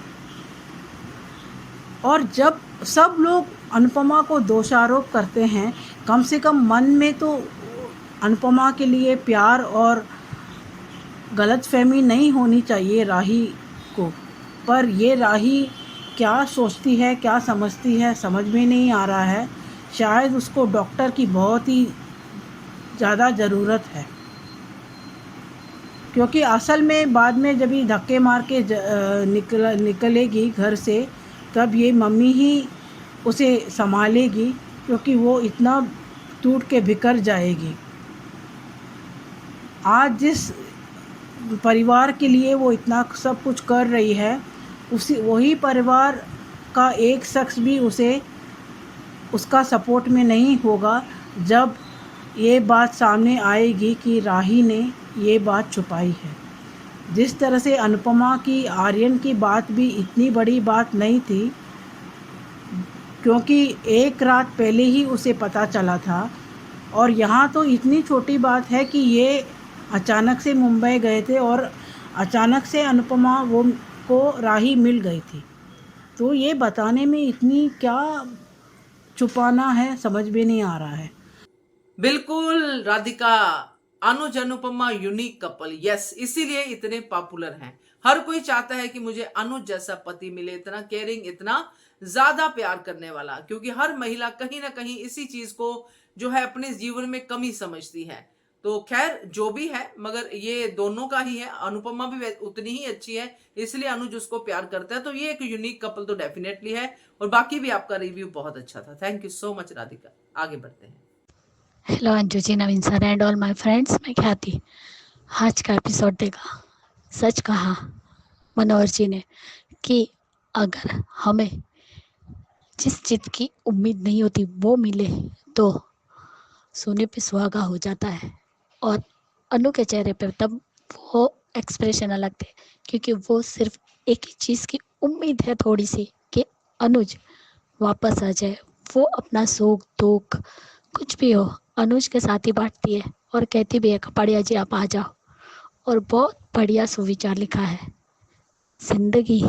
G: और जब सब लोग अनुपमा को दोषारोप करते हैं, कम से कम मन में तो अनुपमा के लिए प्यार और गलतफहमी नहीं होनी चाहिए राही को। पर ये राही क्या सोचती है, क्या समझती है, समझ में नहीं आ रहा है। शायद उसको डॉक्टर की बहुत ही ज़्यादा ज़रूरत है, क्योंकि असल में बाद में जब ये धक्के मार के निकलेगी घर से, तब ये मम्मी ही उसे संभालेगी, क्योंकि वो इतना टूट के बिखर जाएगी। आज जिस परिवार के लिए वो इतना सब कुछ कर रही है, वही परिवार का एक शख्स भी उसका सपोर्ट में नहीं होगा जब ये बात सामने आएगी कि राही ने ये बात छुपाई है। जिस तरह से अनुपमा की आर्यन की बात भी इतनी बड़ी बात नहीं थी, क्योंकि एक रात पहले ही उसे पता चला था, और यहाँ तो इतनी छोटी बात है कि ये अचानक से मुंबई गए थे और अचानक से अनुपमा को राही मिल गई थी। तो ये बताने में इतनी क्या छुपाना है, समझ में नहीं आ रहा है।
A: बिल्कुल राधिका, अनुज अनुपमा यूनिक कपल, यस, इसीलिए इतने पॉपुलर हैं। हर कोई चाहता है कि मुझे अनुज जैसा पति मिले, इतना केयरिंग, इतना ज्यादा प्यार करने वाला, क्योंकि हर महिला कहीं ना कहीं इसी चीज को जो है अपने जीवन में कमी समझती है। तो खैर जो भी है, मगर ये दोनों का ही है। अनुपमा भी उतनी ही अच्छी है, इसलिए अनुज उसको प्यार करता है। तो ये एक यूनिक कपल तो डेफिनेटली है। और बाकी भी आपका रिव्यू बहुत अच्छा था। Thank you so much Radhika. आगे बढ़ते हैं।
H: Hello Anju ji, Naveen sir and all my friends, मैं ख्याति। आज का एपिसोड देखा। सच कहा मनोहर जी ने कि अगर हमें जिस चीज़ की उम्मीद नहीं होती वो मिले तो सोने पे सुहागा हो जाता है। और अनु के चेहरे पे तब वो एक्सप्रेशन अलग थे, क्योंकि वो सिर्फ एक ही चीज़ की उम्मीद है थोड़ी सी, कि अनुज वापस आ जाए। वो अपना सुख दुख कुछ भी हो अनुज के साथ ही बांटती है, और कहती भी है कपाड़िया जी आप आ जाओ। और बहुत बढ़िया सुविचार लिखा है। जिंदगी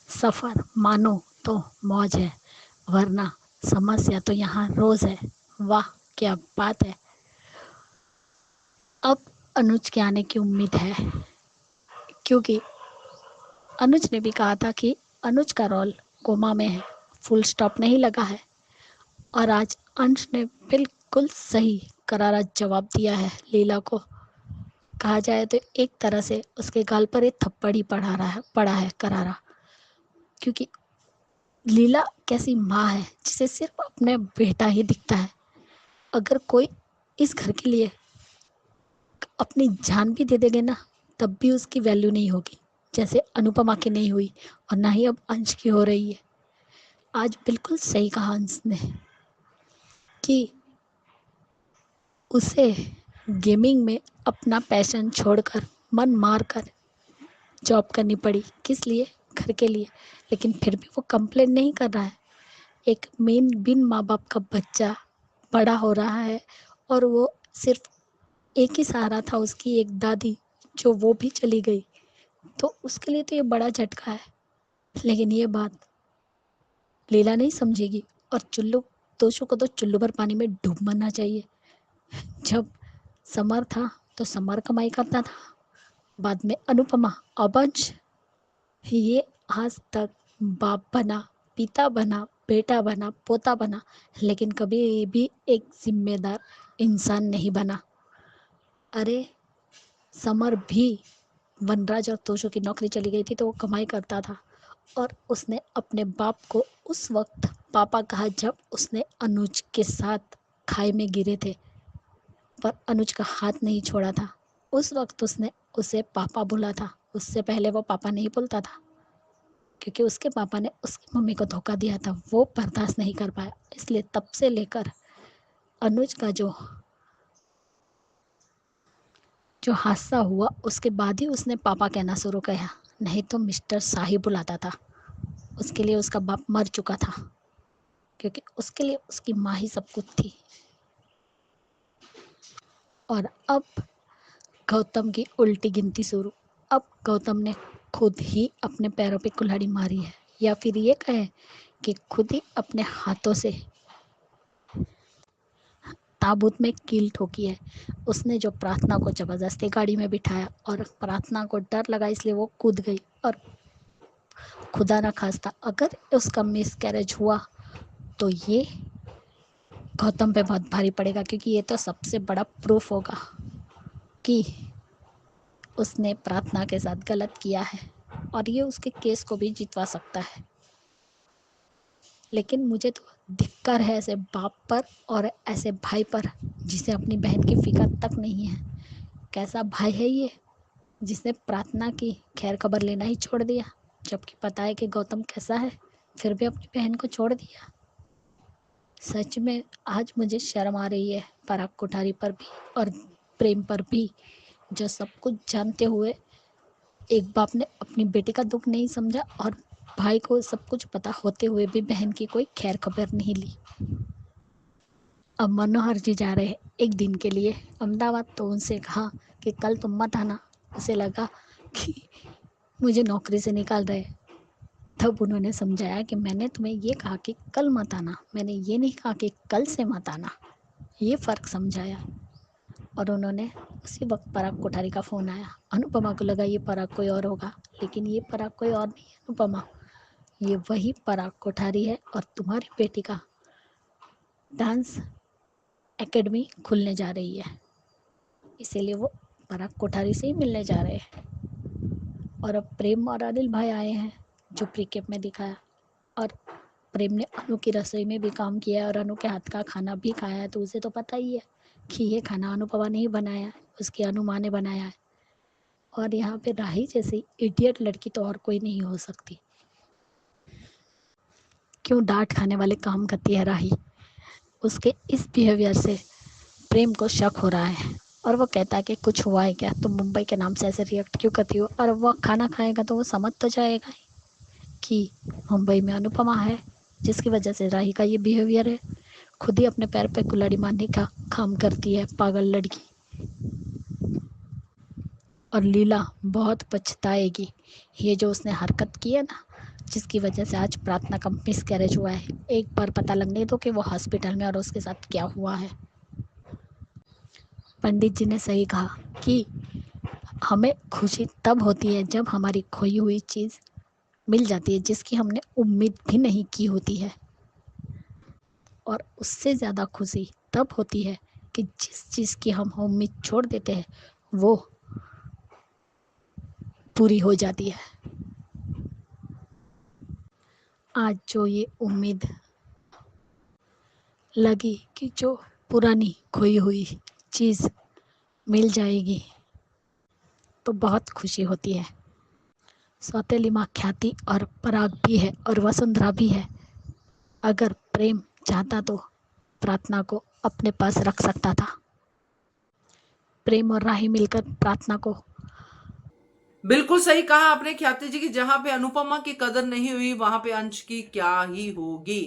H: सफ़र मानो तो मौज है, वरना समस्या तो यहाँ रोज़ है। वाह क्या बात है। अब अनुज के आने की उम्मीद है, क्योंकि अनुज ने भी कहा था कि अनुज का रोल कोमा में है, फुल स्टॉप नहीं लगा है। और आज अंश ने बिल्कुल सही करारा जवाब दिया है लीला को। कहा जाए तो एक तरह से उसके गाल पर एक थप्पड़ ही पड़ा है करारा, क्योंकि लीला कैसी माँ है जिसे सिर्फ अपने बेटा ही दिखता है। अगर कोई इस घर के लिए अपनी जान भी दे देंगे ना, तब भी उसकी वैल्यू नहीं होगी, जैसे अनुपमा की नहीं हुई और ना ही अब अंश की हो रही है। आज बिल्कुल सही कहा अंश ने कि उसे गेमिंग में अपना पैशन छोड़कर मन मार कर जॉब करनी पड़ी। किस लिए? घर के लिए। लेकिन फिर भी वो कंप्लेन नहीं कर रहा है। एक बिन माँ बाप का बच्चा बड़ा हो रहा है और वो सिर्फ एक ही सहारा था, उसकी एक दादी, जो वो भी चली गई। तो उसके लिए तो ये बड़ा झटका है। लेकिन ये बात लीला नहीं समझेगी और तोशु को तो चुल्लू भर पानी में डूब मरना चाहिए। जब समर था तो समर कमाई करता था, बाद में अनुपमा, अब अंश। ये आज तक बाप बना, पिता बना, बेटा बना, पोता बना, लेकिन कभी भी एक जिम्मेदार इंसान नहीं बना। अरे समर भी, वनराज और तोशु की नौकरी चली गई थी तो वो कमाई करता था और उसने अपने बाप को उस वक्त पापा कहा जब उसने अनुज के साथ खाई में गिरे थे, पर अनुज का हाथ नहीं छोड़ा था। उस वक्त उसने उसे पापा बोला था। उससे पहले वो पापा नहीं बोलता था, क्योंकि उसके पापा ने उसकी मम्मी को धोखा दिया था। वो बर्दाश्त नहीं कर पाया, इसलिए तब से लेकर अनुज का जो हादसा हुआ उसके बाद ही उसने पापा कहना शुरू किया, नहीं तो मिस्टर शाही बुलाता था। उसके लिए उसका बाप मर चुका था, क्योंकि उसके लिए उसकी माँ ही सब कुछ थी। और अब गौतम की उल्टी गिनती शुरू। अब गौतम ने खुद ही अपने पैरों पे कुल्हाड़ी मारी है, या फिर ये कहे कि खुद ही अपने हाथों से ताबूत में कील ठोकी है। उसने जो प्रार्थना को जबरदस्ती गाड़ी में बिठाया और प्रार्थना को डर लगा इसलिए वो कूद गई, और खुदा न खास्ता अगर उसका मिस कैरेज हुआ तो ये गौतम पे बहुत भारी पड़ेगा, क्योंकि ये तो सबसे बड़ा प्रूफ होगा कि उसने प्रार्थना के साथ गलत किया है, और ये उसके केस को भी जितवा सकता है। लेकिन मुझे तो धिक्कार है ऐसे बाप पर और ऐसे भाई पर जिसे अपनी बहन की फिक्र तक नहीं है। कैसा भाई है ये, जिसने प्रार्थना की खैर खबर लेना ही छोड़ दिया, जबकि पता है कि गौतम कैसा है, फिर भी अपनी बहन को छोड़ दिया। सच में आज मुझे शर्म आ रही है पराग कोठारी पर भी और प्रेम पर भी, जो सब कुछ जानते हुए एक बाप ने अपनी बेटी का दुख नहीं समझा, और भाई को सब कुछ पता होते हुए भी बहन की कोई खैर खबर नहीं ली। अब मनोहर जी जा रहे हैं एक दिन के लिए अहमदाबाद, तो उनसे कहा कि कल तुम मत आना। उसे लगा कि मुझे नौकरी से निकाल रहे। तब उन्होंने समझाया कि मैंने तुम्हें ये कहा कि कल मत आना, मैंने ये नहीं कहा कि कल से मत आना। ये फ़र्क समझाया। और उन्होंने उसी वक्त पराग कोठारी का फ़ोन आया। अनुपमा को लगा ये पराग कोई और होगा, लेकिन ये पराग कोई और नहीं है अनुपमा, ये वही पराग कोठारी है, और तुम्हारी बेटी का डांस एकेडमी खुलने जा रही है, इसीलिए वो पराग कोठारी से ही मिलने जा रहे हैं। और अब प्रेम और अनिल भाई आए हैं, जो प्रीकेप में दिखाया। और प्रेम ने अनु की रसोई में भी काम किया है और अनु के हाथ का खाना भी खाया है, तो उसे तो पता ही है कि ये खाना अनुपमा ने ही बनाया है, उसकी अनु माँ ने बनाया है। और यहाँ पे राही जैसी इडियट लड़की तो और कोई नहीं हो सकती। क्यों डांट खाने वाले काम करती है राही। उसके इस बिहेवियर से प्रेम को शक हो रहा है, और वो कहता है कि कुछ हुआ है क्या, तुम मुंबई के नाम से ऐसे रिएक्ट क्यों करती हो। और वो खाना खाएगा तो वो समझ तो जाएगा कि मुंबई में अनुपमा है, जिसकी वजह से राही का ये बिहेवियर है। खुद ही अपने पैर पे कुल्हाड़ी मारने का काम करती है पागल लड़की। और लीला बहुत पछताएगी ये जो उसने हरकत की है ना, जिसकी वजह से आज प्रार्थना का मिसकैरेज हुआ है। एक बार पता लगने दो कि वो हॉस्पिटल में और उसके साथ क्या हुआ है। पंडित जी ने सही कहा कि हमें खुशी तब होती है जब हमारी खोई हुई चीज़ मिल जाती है, जिसकी हमने उम्मीद भी नहीं की होती है। और उससे ज़्यादा खुशी तब होती है कि जिस चीज़ की हम उम्मीद छोड़ देते हैं वो पूरी हो जाती है। आज जो ये उम्मीद लगी कि जो पुरानी खोई हुई चीज़ मिल जाएगी, तो बहुत खुशी होती है। सौतेली माँ ख्याति और पराग भी है और वसुंधरा भी है। अगर प्रेम चाहता तो प्रार्थना को अपने पास रख सकता था, प्रेम और राही मिलकर प्रार्थना को।
A: बिल्कुल सही कहा आपने ख्याति जी कि जहां पे अनुपमा की कदर नहीं हुई वहां पे अंश की क्या ही होगी।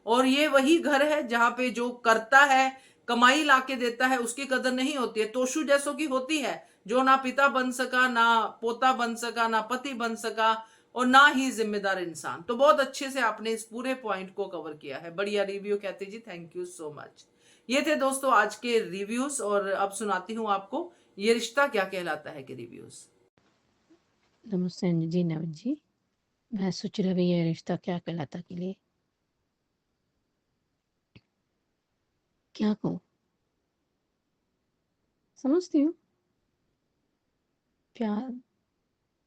A: और ये वही घर है जहां पे जो करता है, कमाई लाके देता है, उसकी कदर नहीं होती है। तोशु जैसों की होती है, जो ना पिता बन सका, ना पोता बन सका, ना पति बन सका, और ना ही जिम्मेदार इंसान। तो बहुत अच्छे से आपने इस पूरे पॉइंट को कवर किया है। बढ़िया रिव्यू ख्याति जी, थैंक यू सो मच। ये थे दोस्तों आज के रिव्यूज, और अब सुनाती हूँ आपको ये रिश्ता क्या कहलाता है के रिव्यूज।
C: नमस्ते अंजू जी, नवीन जी। मैं सोच रही हूँ ये रिश्ता क्या कहलाता के लिए क्या कहूँ, समझती हूँ। प्यार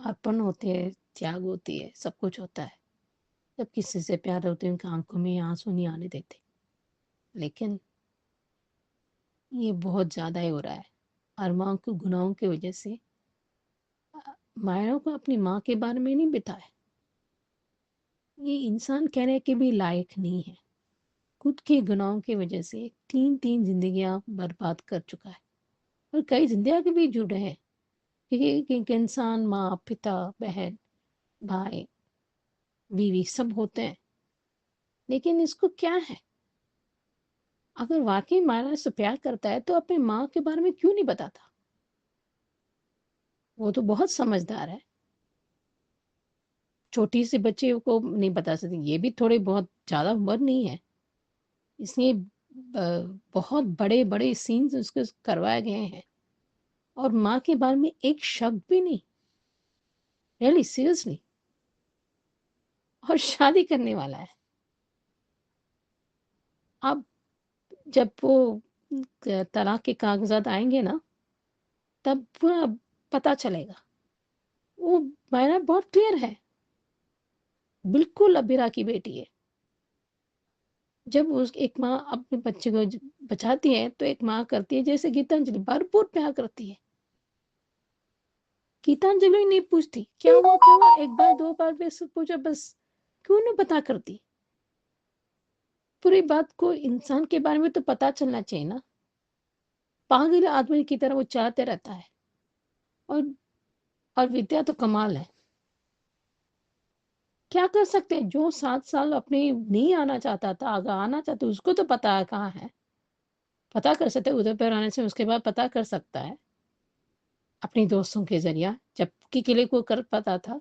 C: अर्पण होते है, त्याग होती है, सब कुछ होता है। जब किसी से प्यार होते हैं उनकी आंखों में आंसू नहीं आने देते, लेकिन ये बहुत ज्यादा ही हो रहा है। अरमान को गुनाहों की वजह से माया को अपनी माँ के बारे में नहीं बिताया। ये इंसान कहने के भी लायक नहीं है। खुद के गुनाहों की वजह से 3 जिंदगियां बर्बाद कर चुका है, और कई जिंदगियां के भी जुड़े हैं। क्योंकि एक इंसान माँ, पिता, बहन, भाई, बीवी सब होते हैं, लेकिन इसको क्या है, अगर वाकई माया से प्यार करता है तो अपनी माँ के बारे में क्यों नहीं बताता। वो तो बहुत समझदार है, छोटी सी बच्चे को नहीं बता सकती। ये भी थोड़ी बहुत ज्यादा उम्र नहीं है, इसलिए बहुत बड़े बड़े सीन्स उसके करवाए गए हैं, और माँ के बारे में एक शब्द भी नहीं। Really seriously. और शादी करने वाला है। अब जब वो तलाक के कागजात आएंगे ना, तब पूरा पता चलेगा। वो मायना बहुत क्लियर है, बिल्कुल अबीरा की बेटी है। जब उस एक माँ अपने बच्चे को बचाती है तो एक माँ करती है जैसे गीतांजलि, भरपूर प्यार करती है। गीतांजलि नहीं पूछती क्या हुआ क्या हुआ, एक बार 2 बार बस पूछा, बस क्यों नहीं पता करती। पूरी बात को इंसान के बारे में तो पता चलना चाहिए ना। पागल आदमी की तरह वो चाहते रहता है। और और विद्या तो कमाल है। क्या कर सकते हैं, जो 7 साल अपने नहीं आना चाहता था, अगर आना चाहता उसको तो पता है कहाँ है, पता कर सकते हैं। उधर पर आने से उसके बाद पता कर सकता है अपनी दोस्तों के जरिया। जब की किले को कर पाता था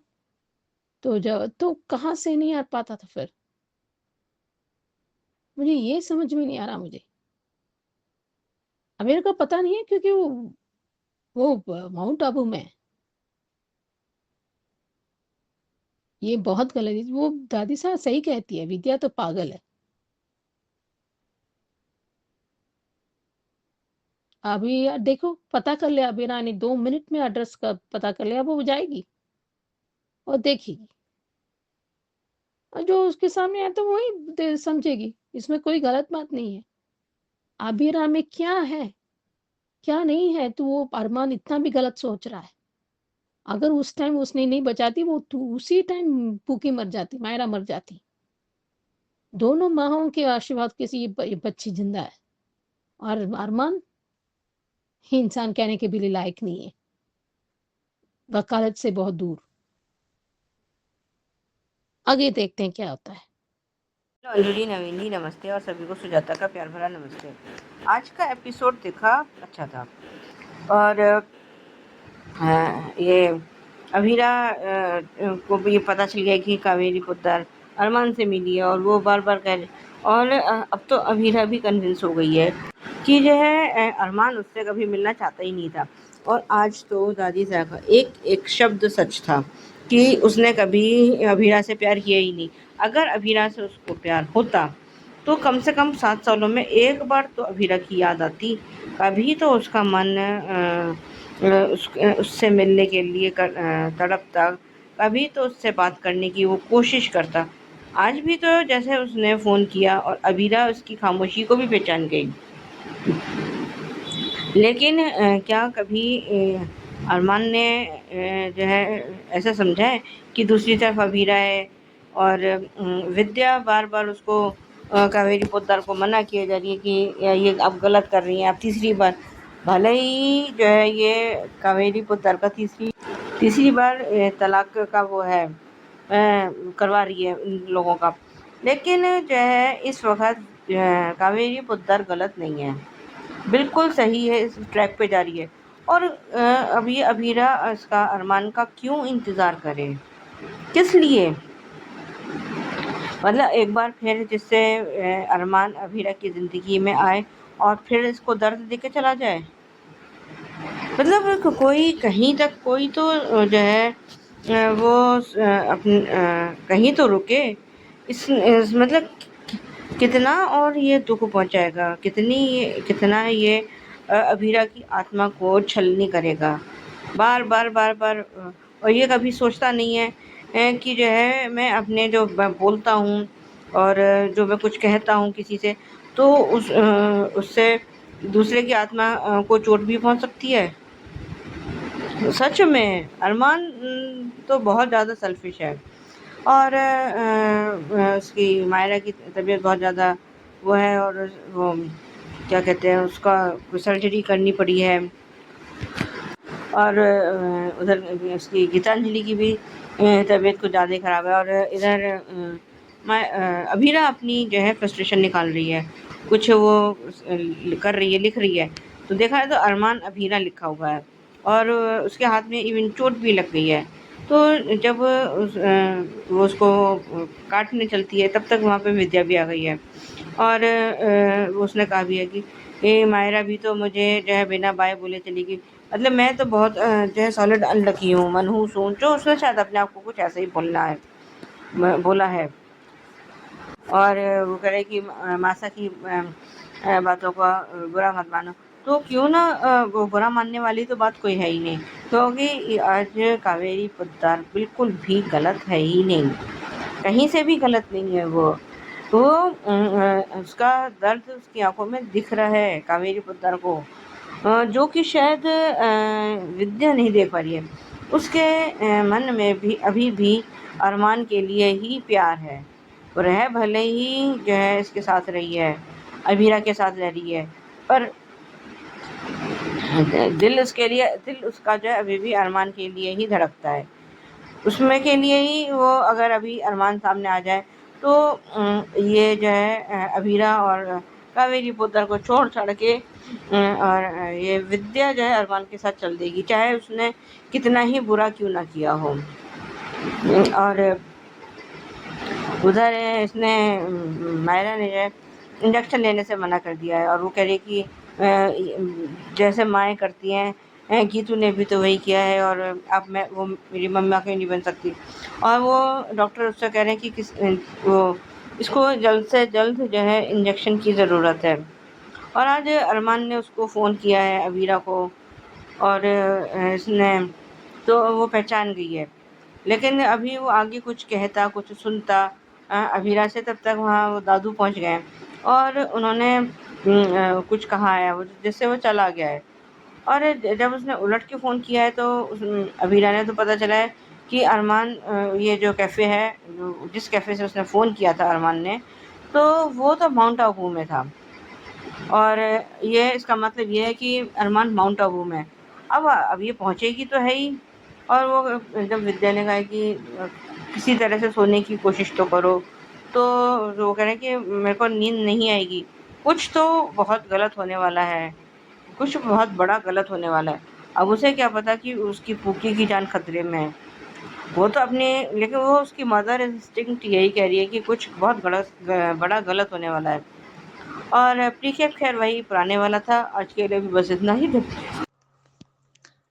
C: तो जब तो कहाँ से नहीं आ पाता था फिर। मुझे ये समझ में नहीं आ रहा। मुझे अमेरिका पता नहीं है, क्योंकि वो माउंट आबू में है। ये बहुत गलत है। वो दादी साहब सही कहती है, विद्या तो पागल है। अभी यार देखो, पता कर लिया अभी रानी 2 मिनट में एड्रेस का पता कर लिया, वो जाएगी और देखेगी, और जो उसके सामने आया तो वही समझेगी। इसमें कोई गलत बात नहीं है। आबिरा में क्या है क्या नहीं है, तो वो अरमान इतना भी गलत सोच रहा है। अगर उस टाइम उसने नहीं बचाती, वो उसी टाइम भूखी मर जाती, मायरा मर जाती। दोनों माँओं के आशीर्वाद के से ये बच्ची जिंदा है, और अरमान ही इंसान कहने के भी लिए लायक नहीं है, वकालत से बहुत दूर। आगे देखते हैं क्या होता है।
F: हेलो अंजू जी, नवीन जी नमस्ते, और सभी को सुजाता का प्यार भरा नमस्ते। आज का एपिसोड देखा, अच्छा था। और ये अभीरा को भी ये पता चल गया कि कावेरी पुत्र अरमान से मिली है, और वो बार बार कह रही। और अब तो अभीरा भी कन्विंस हो गई है कि जो है अरमान उससे कभी मिलना चाहता ही नहीं था। और आज तो दादी साहब का एक एक शब्द सच था कि उसने कभी अभीरा से प्यार किया ही नहीं। अगर अभीरा से उसको प्यार होता तो कम से कम 7 सालों में एक बार तो अभीरा की याद आती, कभी तो उसका मन उससे मिलने के लिए तड़पता, कभी तो उससे बात करने की वो कोशिश करता। आज भी तो जैसे उसने फ़ोन किया और अभीरा उसकी खामोशी को भी पहचान गई। लेकिन क्या कभी अरमान ने जो है ऐसा समझा है कि दूसरी तरफ अभीरा है, और विद्या बार बार उसको कावेरी पोद्दार को मना किया जा रही है कि ये अब गलत कर रही हैं, आप तीसरी बार। भले ही जो है ये कावेरी पुत्र का तीसरी बार तलाक का वो है करवा रही है इन लोगों का, लेकिन जो है इस वक्त कावेरी पुत्र गलत नहीं है, बिल्कुल सही है, इस ट्रैक पे जा रही है। और अभी अभीरा इसका अरमान का क्यों इंतज़ार करे, किस लिए? मतलब एक बार फिर जिससे अरमान अभीरा की ज़िंदगी में आए और फिर इसको दर्द देके चला जाए। मतलब कोई कहीं तक कोई तो जो है वो कहीं तो रुके। इस मतलब कितना और ये दुख पहुंचाएगा, कितना ये अभीरा की आत्मा को छलनी करेगा बार बार बार बार। और ये कभी सोचता नहीं है कि जो है मैं अपने जो बोलता हूँ और जो मैं कुछ कहता हूँ किसी से, तो उससे दूसरे की आत्मा को चोट भी पहुंच सकती है। सच में अरमान तो बहुत ज़्यादा सेल्फिश है। और उसकी मायरा की तबीयत बहुत ज़्यादा वो है, और वो क्या कहते हैं उसका सर्जरी करनी पड़ी है। और उधर उसकी गीतांजलि की भी तबीयत कुछ ज़्यादा ही ख़राब है। और इधर अभीरा अपनी जो है फ्रस्ट्रेशन निकाल रही है, कुछ वो कर रही है, लिख रही है, तो देखा है तो अरमान अभीरा लिखा हुआ है और उसके हाथ में इवन चोट भी लग गई है। तो जब वो उसको काटने चलती है तब तक वहाँ पे विद्या भी आ गई है और उसने कहा भी है कि ये मायरा भी तो मुझे जो है बिना बाय बोले चली गई। मतलब मैं तो बहुत जो है सॉलिड अनलकी हूँ, मनहूस हूँ, जो उसने शायद अपने आप को कुछ ऐसे ही बोला है। और वो कह रहे कि मासा की बातों का बुरा मत मानो, तो क्यों ना वो बुरा मानने वाली तो बात कोई है ही नहीं, क्योंकि आज कावेरी पुत्र बिल्कुल भी गलत है ही नहीं, कहीं से भी गलत नहीं है। वो उसका दर्द उसकी आंखों में दिख रहा है कावेरी पुत्र को, जो कि शायद विद्या नहीं देख पा रही है। उसके मन में भी अभी भी अरमान के लिए ही प्यार है। वो रह भले ही जो है इसके साथ रही है, अभीरा के साथ रह रही है, पर दिल उसका जो है अभी भी अरमान के लिए ही धड़कता है, उसमें के लिए ही। वो अगर अभी अरमान सामने आ जाए तो ये जो है अभीरा और कावेरी पुत्र को छोड़ छाड़ के और ये विद्या जो है अरमान के साथ चल देगी, चाहे उसने कितना ही बुरा क्यों ना किया हो। और उधर इसने मायरा ने जो है इंजेक्शन लेने से मना कर दिया है और वो कह रही कि जैसे माएँ करती हैं गीतू ने भी तो वही किया है और अब वो मेरी मम्मा क्यों नहीं बन सकती। और वो डॉक्टर उससे कह रहे हैं कि वो इसको जल्द से जल्द जो है इंजेक्शन की ज़रूरत है। और आज अरमान ने उसको फ़ोन किया है अभीरा को, और इसने तो वो पहचान गई है, लेकिन अभी वो आगे कुछ कहता कुछ सुनता अभीरा से, तब तक वहाँ वो दादू पहुँच गए और उन्होंने कुछ कहा है वो, जिससे वो चला गया है। और जब उसने उलट के फ़ोन किया है तो अभीरा ने तो पता चला है कि अरमान ये जो कैफ़े है, जिस कैफ़े से उसने फ़ोन किया था अरमान ने, तो वो तो माउंट आबू में था। और ये इसका मतलब ये है कि अरमान माउंट आबू में है। अब ये पहुँचेगी तो है ही। और वो जब विद्या ने कहा कि किसी तरह से सोने की कोशिश तो करो, तो वो कह रहे हैं कि मेरे को नींद नहीं आएगी, कुछ तो बहुत गलत होने वाला है, कुछ बहुत बड़ा गलत होने वाला है। अब उसे क्या पता कि उसकी फूफी की जान खतरे में है। वो तो लेकिन वो उसकी मदर इंस्टिंक्ट यही कह रही है कि कुछ बहुत बड़ा गलत होने वाला है। और प्रीकेप खैर वही पुराने वाला था। आज के लिए भी बस इतना ही।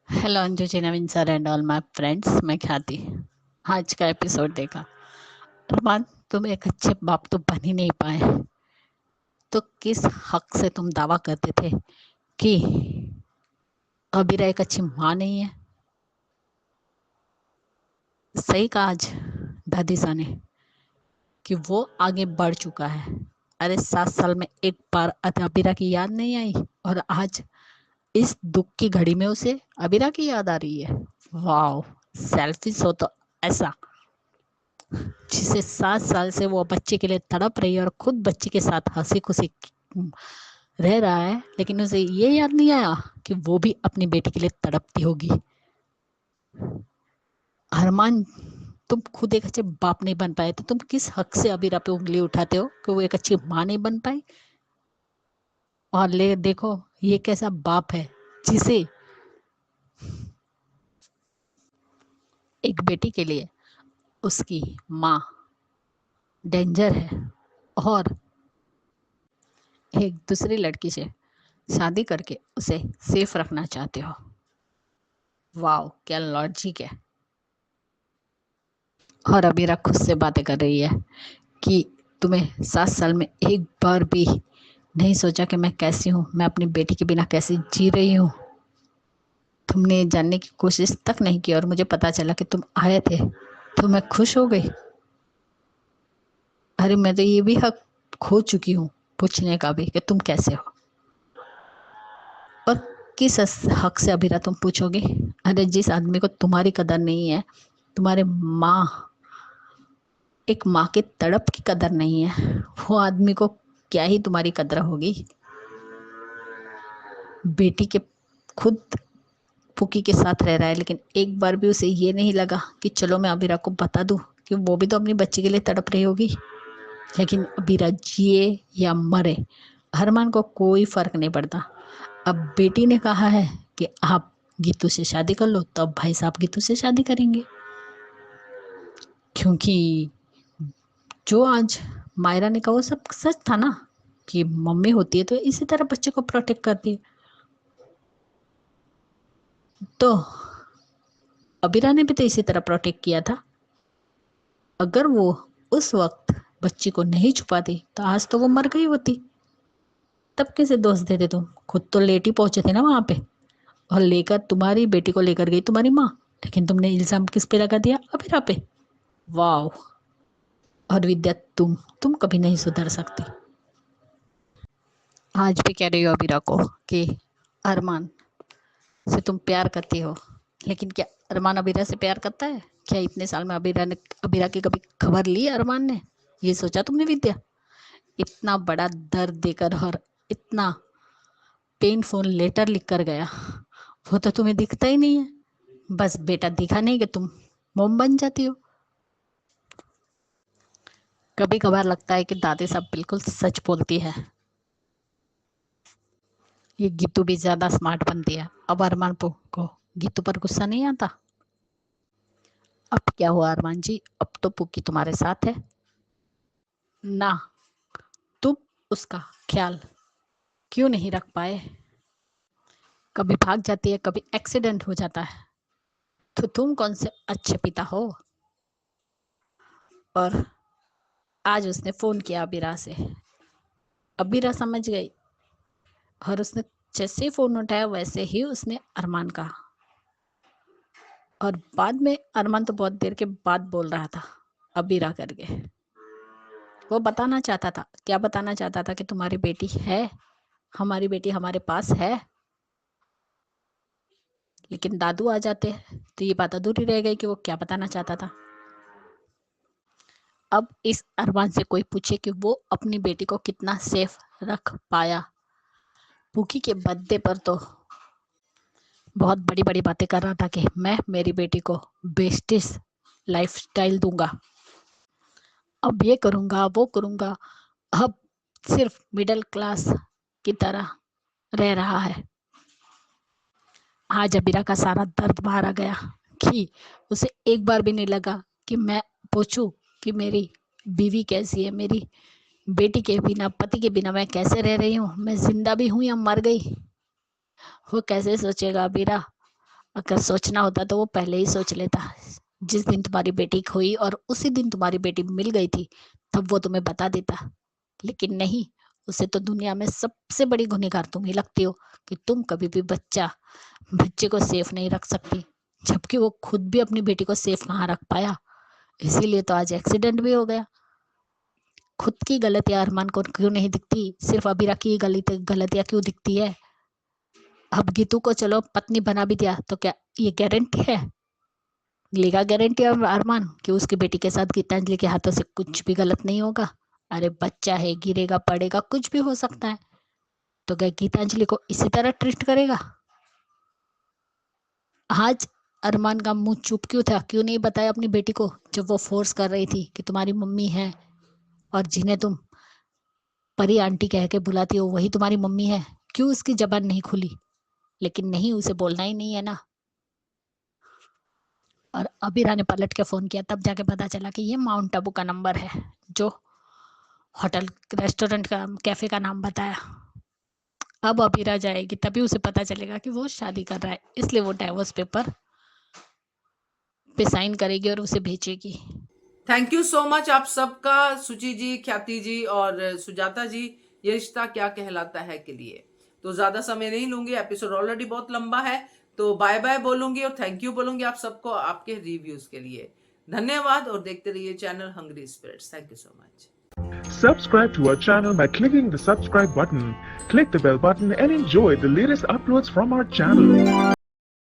H: Hello Anju ji, Naveen sir and all my friends, मैं ख्याति। आज का एपिसोड देखा। अरमान, तुम एक अच्छे बाप तो बन ही नहीं पाए, तो किस हक से तुम दावा करते थे कि अबीरा एक अच्छी माँ नहीं है? सही कहा आज दादी सा ने कि वो आगे बढ़ चुका है। अरे 7 साल में एक बार अबीरा की याद नहीं आई और आज इस दुख की घड़ी में उसे अबीरा की याद आ रही है। वाह, सेल्फिश हो तो ऐसा, जिसे 7 साल से वो बच्चे के लिए तड़प रही है और खुद बच्चे के साथ हंसी खुशी रह रहा है, लेकिन उसे ये याद नहीं आया कि वो भी अपनी बेटी के लिए तड़पती होगी। अरमान, तुम खुद एक अच्छे बाप नहीं बन पाए तो तुम किस हक से अबीरा पे उंगली उठाते हो कि वो एक अच्छी माँ नहीं बन पाई? और ले देखो, ये कैसा बाप है जिसे एक बेटी के लिए उसकी माँ डेंजर है और एक दूसरी लड़की से शादी करके उसे सेफ रखना चाहते हो। वाह, क्या लॉजिक है। और अबीरा खुद से बातें कर रही है कि तुम्हें 7 साल में एक बार भी नहीं सोचा कि मैं कैसी हूँ, मैं अपनी बेटी के बिना कैसे जी रही हूँ। तुमने ये जानने की कोशिश तक नहीं की और मुझे पता चला कि तुम आए थे तो मैं खुश हो गई। अरे मैं तो ये भी हक खो चुकी हूँ पूछने का भी कि तुम कैसे हो। और किस हक से अबीरा तुम पूछोगे? अरे जिस आदमी को तुम्हारी कदर नहीं है, तुम्हारे माँ, एक माँ के तड़प की कदर नहीं है, वो आदमी को क्या ही तुम्हारी कदर होगी। बेटी के खुद फूकी के साथ रह रहा है, लेकिन एक बार भी उसे ये नहीं लगा कि चलो मैं अबीरा को बता दूं कि वो भी तो अपनी बच्ची के लिए तड़प रही होगी। लेकिन अबीरा जिए या मरे, अरमान को कोई फर्क नहीं पड़ता। अब बेटी ने कहा है कि आप गीतू से शादी कर लो, तो अब भाई साहब गीतू से शादी करेंगे। क्योंकि जो आज मायरा ने कहा वो सब सच था ना, कि मम्मी होती है तो इसी तरह बच्चे को प्रोटेक्ट करती है। तो अबीरा ने भी तो इसी तरह प्रोटेक्ट किया था। अगर वो उस वक्त बच्ची को नहीं छुपाती तो आज तो वो मर गई होती। तब कैसे दोष देते तुम? खुद तो लेट ही पहुंचे थे ना वहां पे, और लेकर तुम्हारी बेटी को लेकर गई तुम्हारी माँ, लेकिन तुमने इल्जाम किस पे लगा दिया? अबीरा पे। वाह। और विद्या, तुम कभी नहीं सुधर सकती। आज भी कह रही हो अबीरा को कि अरमान से तुम प्यार करती हो, लेकिन क्या अरमान अबीरा से प्यार करता है? क्या इतने साल में अबीरा की कभी खबर ली अरमान ने? ये सोचा तुमने विद्या? इतना बड़ा दर्द देकर और इतना पेनफुल लेटर लिख कर गया, वो तो तुम्हें दिखता ही नहीं है। बस बेटा दिखा नहीं कि तुम मोम बन जाती हो। कभी कभार लगता है कि दादी साहब बिल्कुल सच बोलती है। ये गीतू भी ज्यादा स्मार्ट बनती है। अब अरमान को गीतू पर गुस्सा नहीं आता। अब क्या हुआ अरमान जी? अब तो पुक्की तुम्हारे साथ है ना, तुम उसका ख्याल क्यों नहीं रख पाए? कभी भाग जाती है, कभी एक्सीडेंट हो जाता है, तो तुम कौन से अच्छे पिता हो? और आज उसने फोन किया अबीरा से, अबीरा समझ गई और उसने जैसे फोन उठाया वैसे ही उसने अरमान कहा। और बाद में अरमान तो बहुत देर के बाद बोल रहा था अबीरा करके। वो बताना चाहता था, क्या बताना चाहता था? कि तुम्हारी बेटी है, हमारी बेटी हमारे पास है। लेकिन दादू आ जाते तो ये बात अधूरी रह गई कि वो क्या बताना चाहता था। अब इस अरमान से कोई पूछे कि वो अपनी बेटी को कितना सेफ रख पाया। पुकी के बर्थडे पर तो बहुत बड़ी बड़ी बातें कर रहा था कि मैं मेरी बेटी को बेस्टेस्ट लाइफस्टाइल दूंगा, अब ये करूंगा वो करूंगा। अब सिर्फ मिडिल क्लास की तरह रह रहा है। आज अबीरा का सारा दर्द बाहर आ गया कि उसे एक बार भी नहीं लगा कि मैं पूछूं कि मेरी बीवी कैसी है, मेरी बेटी के बिना, पति के बिना मैं कैसे रह रही हूँ, मैं जिंदा भी हूँ या मर गई। वो कैसे सोचेगा अबीरा? अगर सोचना होता तो वो पहले ही सोच लेता। जिस दिन तुम्हारी बेटी खोई और उसी दिन तुम्हारी बेटी मिल गई थी, तब वो तुम्हें बता देता। लेकिन नहीं, उसे तो दुनिया में सबसे बड़ी गुनहगार तुम ही लगती हो कि तुम कभी भी बच्चे को सेफ नहीं रख सकती, जबकि वो खुद भी अपनी बेटी को सेफ कहाँ रख पाया। इसीलिए तो आज एक्सीडेंट भी हो गया। खुद की गलतियां अरमान को क्यों नहीं दिखती? सिर्फ अबीरा की गलतियां क्यों दिखती है? अब गीतू को चलो पत्नी बना भी दिया तो क्या ये गारंटी है, लेगा गारंटी अरमान कि उसकी बेटी के साथ गीतांजलि के हाथों से कुछ भी गलत नहीं होगा? अरे बच्चा है, गिरेगा पड़ेगा, कुछ भी हो सकता है। तो क्या गीतांजलि को इसी तरह ट्रीट करेगा? आज अरमान का मुंह चुप क्यों था? क्यों नहीं बताया अपनी बेटी को जब वो फोर्स कर रही थी कि तुम्हारी मम्मी है और जिन्हें तुम परी आंटी कह के बुलाती हो वही तुम्हारी मम्मी है? क्यों उसकी जबान नहीं खुली? लेकिन नहीं, उसे बोलना ही नहीं है ना। और अबीरा ने पलट के फोन किया, तब जाके पता चला कि ये माउंट आबू का नंबर है, जो होटल रेस्टोरेंट का कैफे का नाम बताया। अब अबीरा जाएगी तभी उसे पता चलेगा कि वो शादी कर रहा है, इसलिए वो डाइवोर्स पेपर पे साइन करेगी और उसे भेजेगी।
A: थैंक यू सो मच आप सबका, सुचि जी, ख्याति जी और सुजाता जी, ये रिश्ता क्या कहलाता है के लिए। तो ज्यादा समय नहीं लूंगी, एपिसोड ऑलरेडी बहुत लंबा है, तो बाय बाय बोलूंगी और थैंक यू बोलूंगी आप सबको आपके रिव्यूज के लिए। धन्यवाद और देखते रहिए channel hungry spirits. Thank you so much.
I: Subscribe to our channel by clicking the subscribe button. Click the bell button and enjoy the latest uploads from our channel.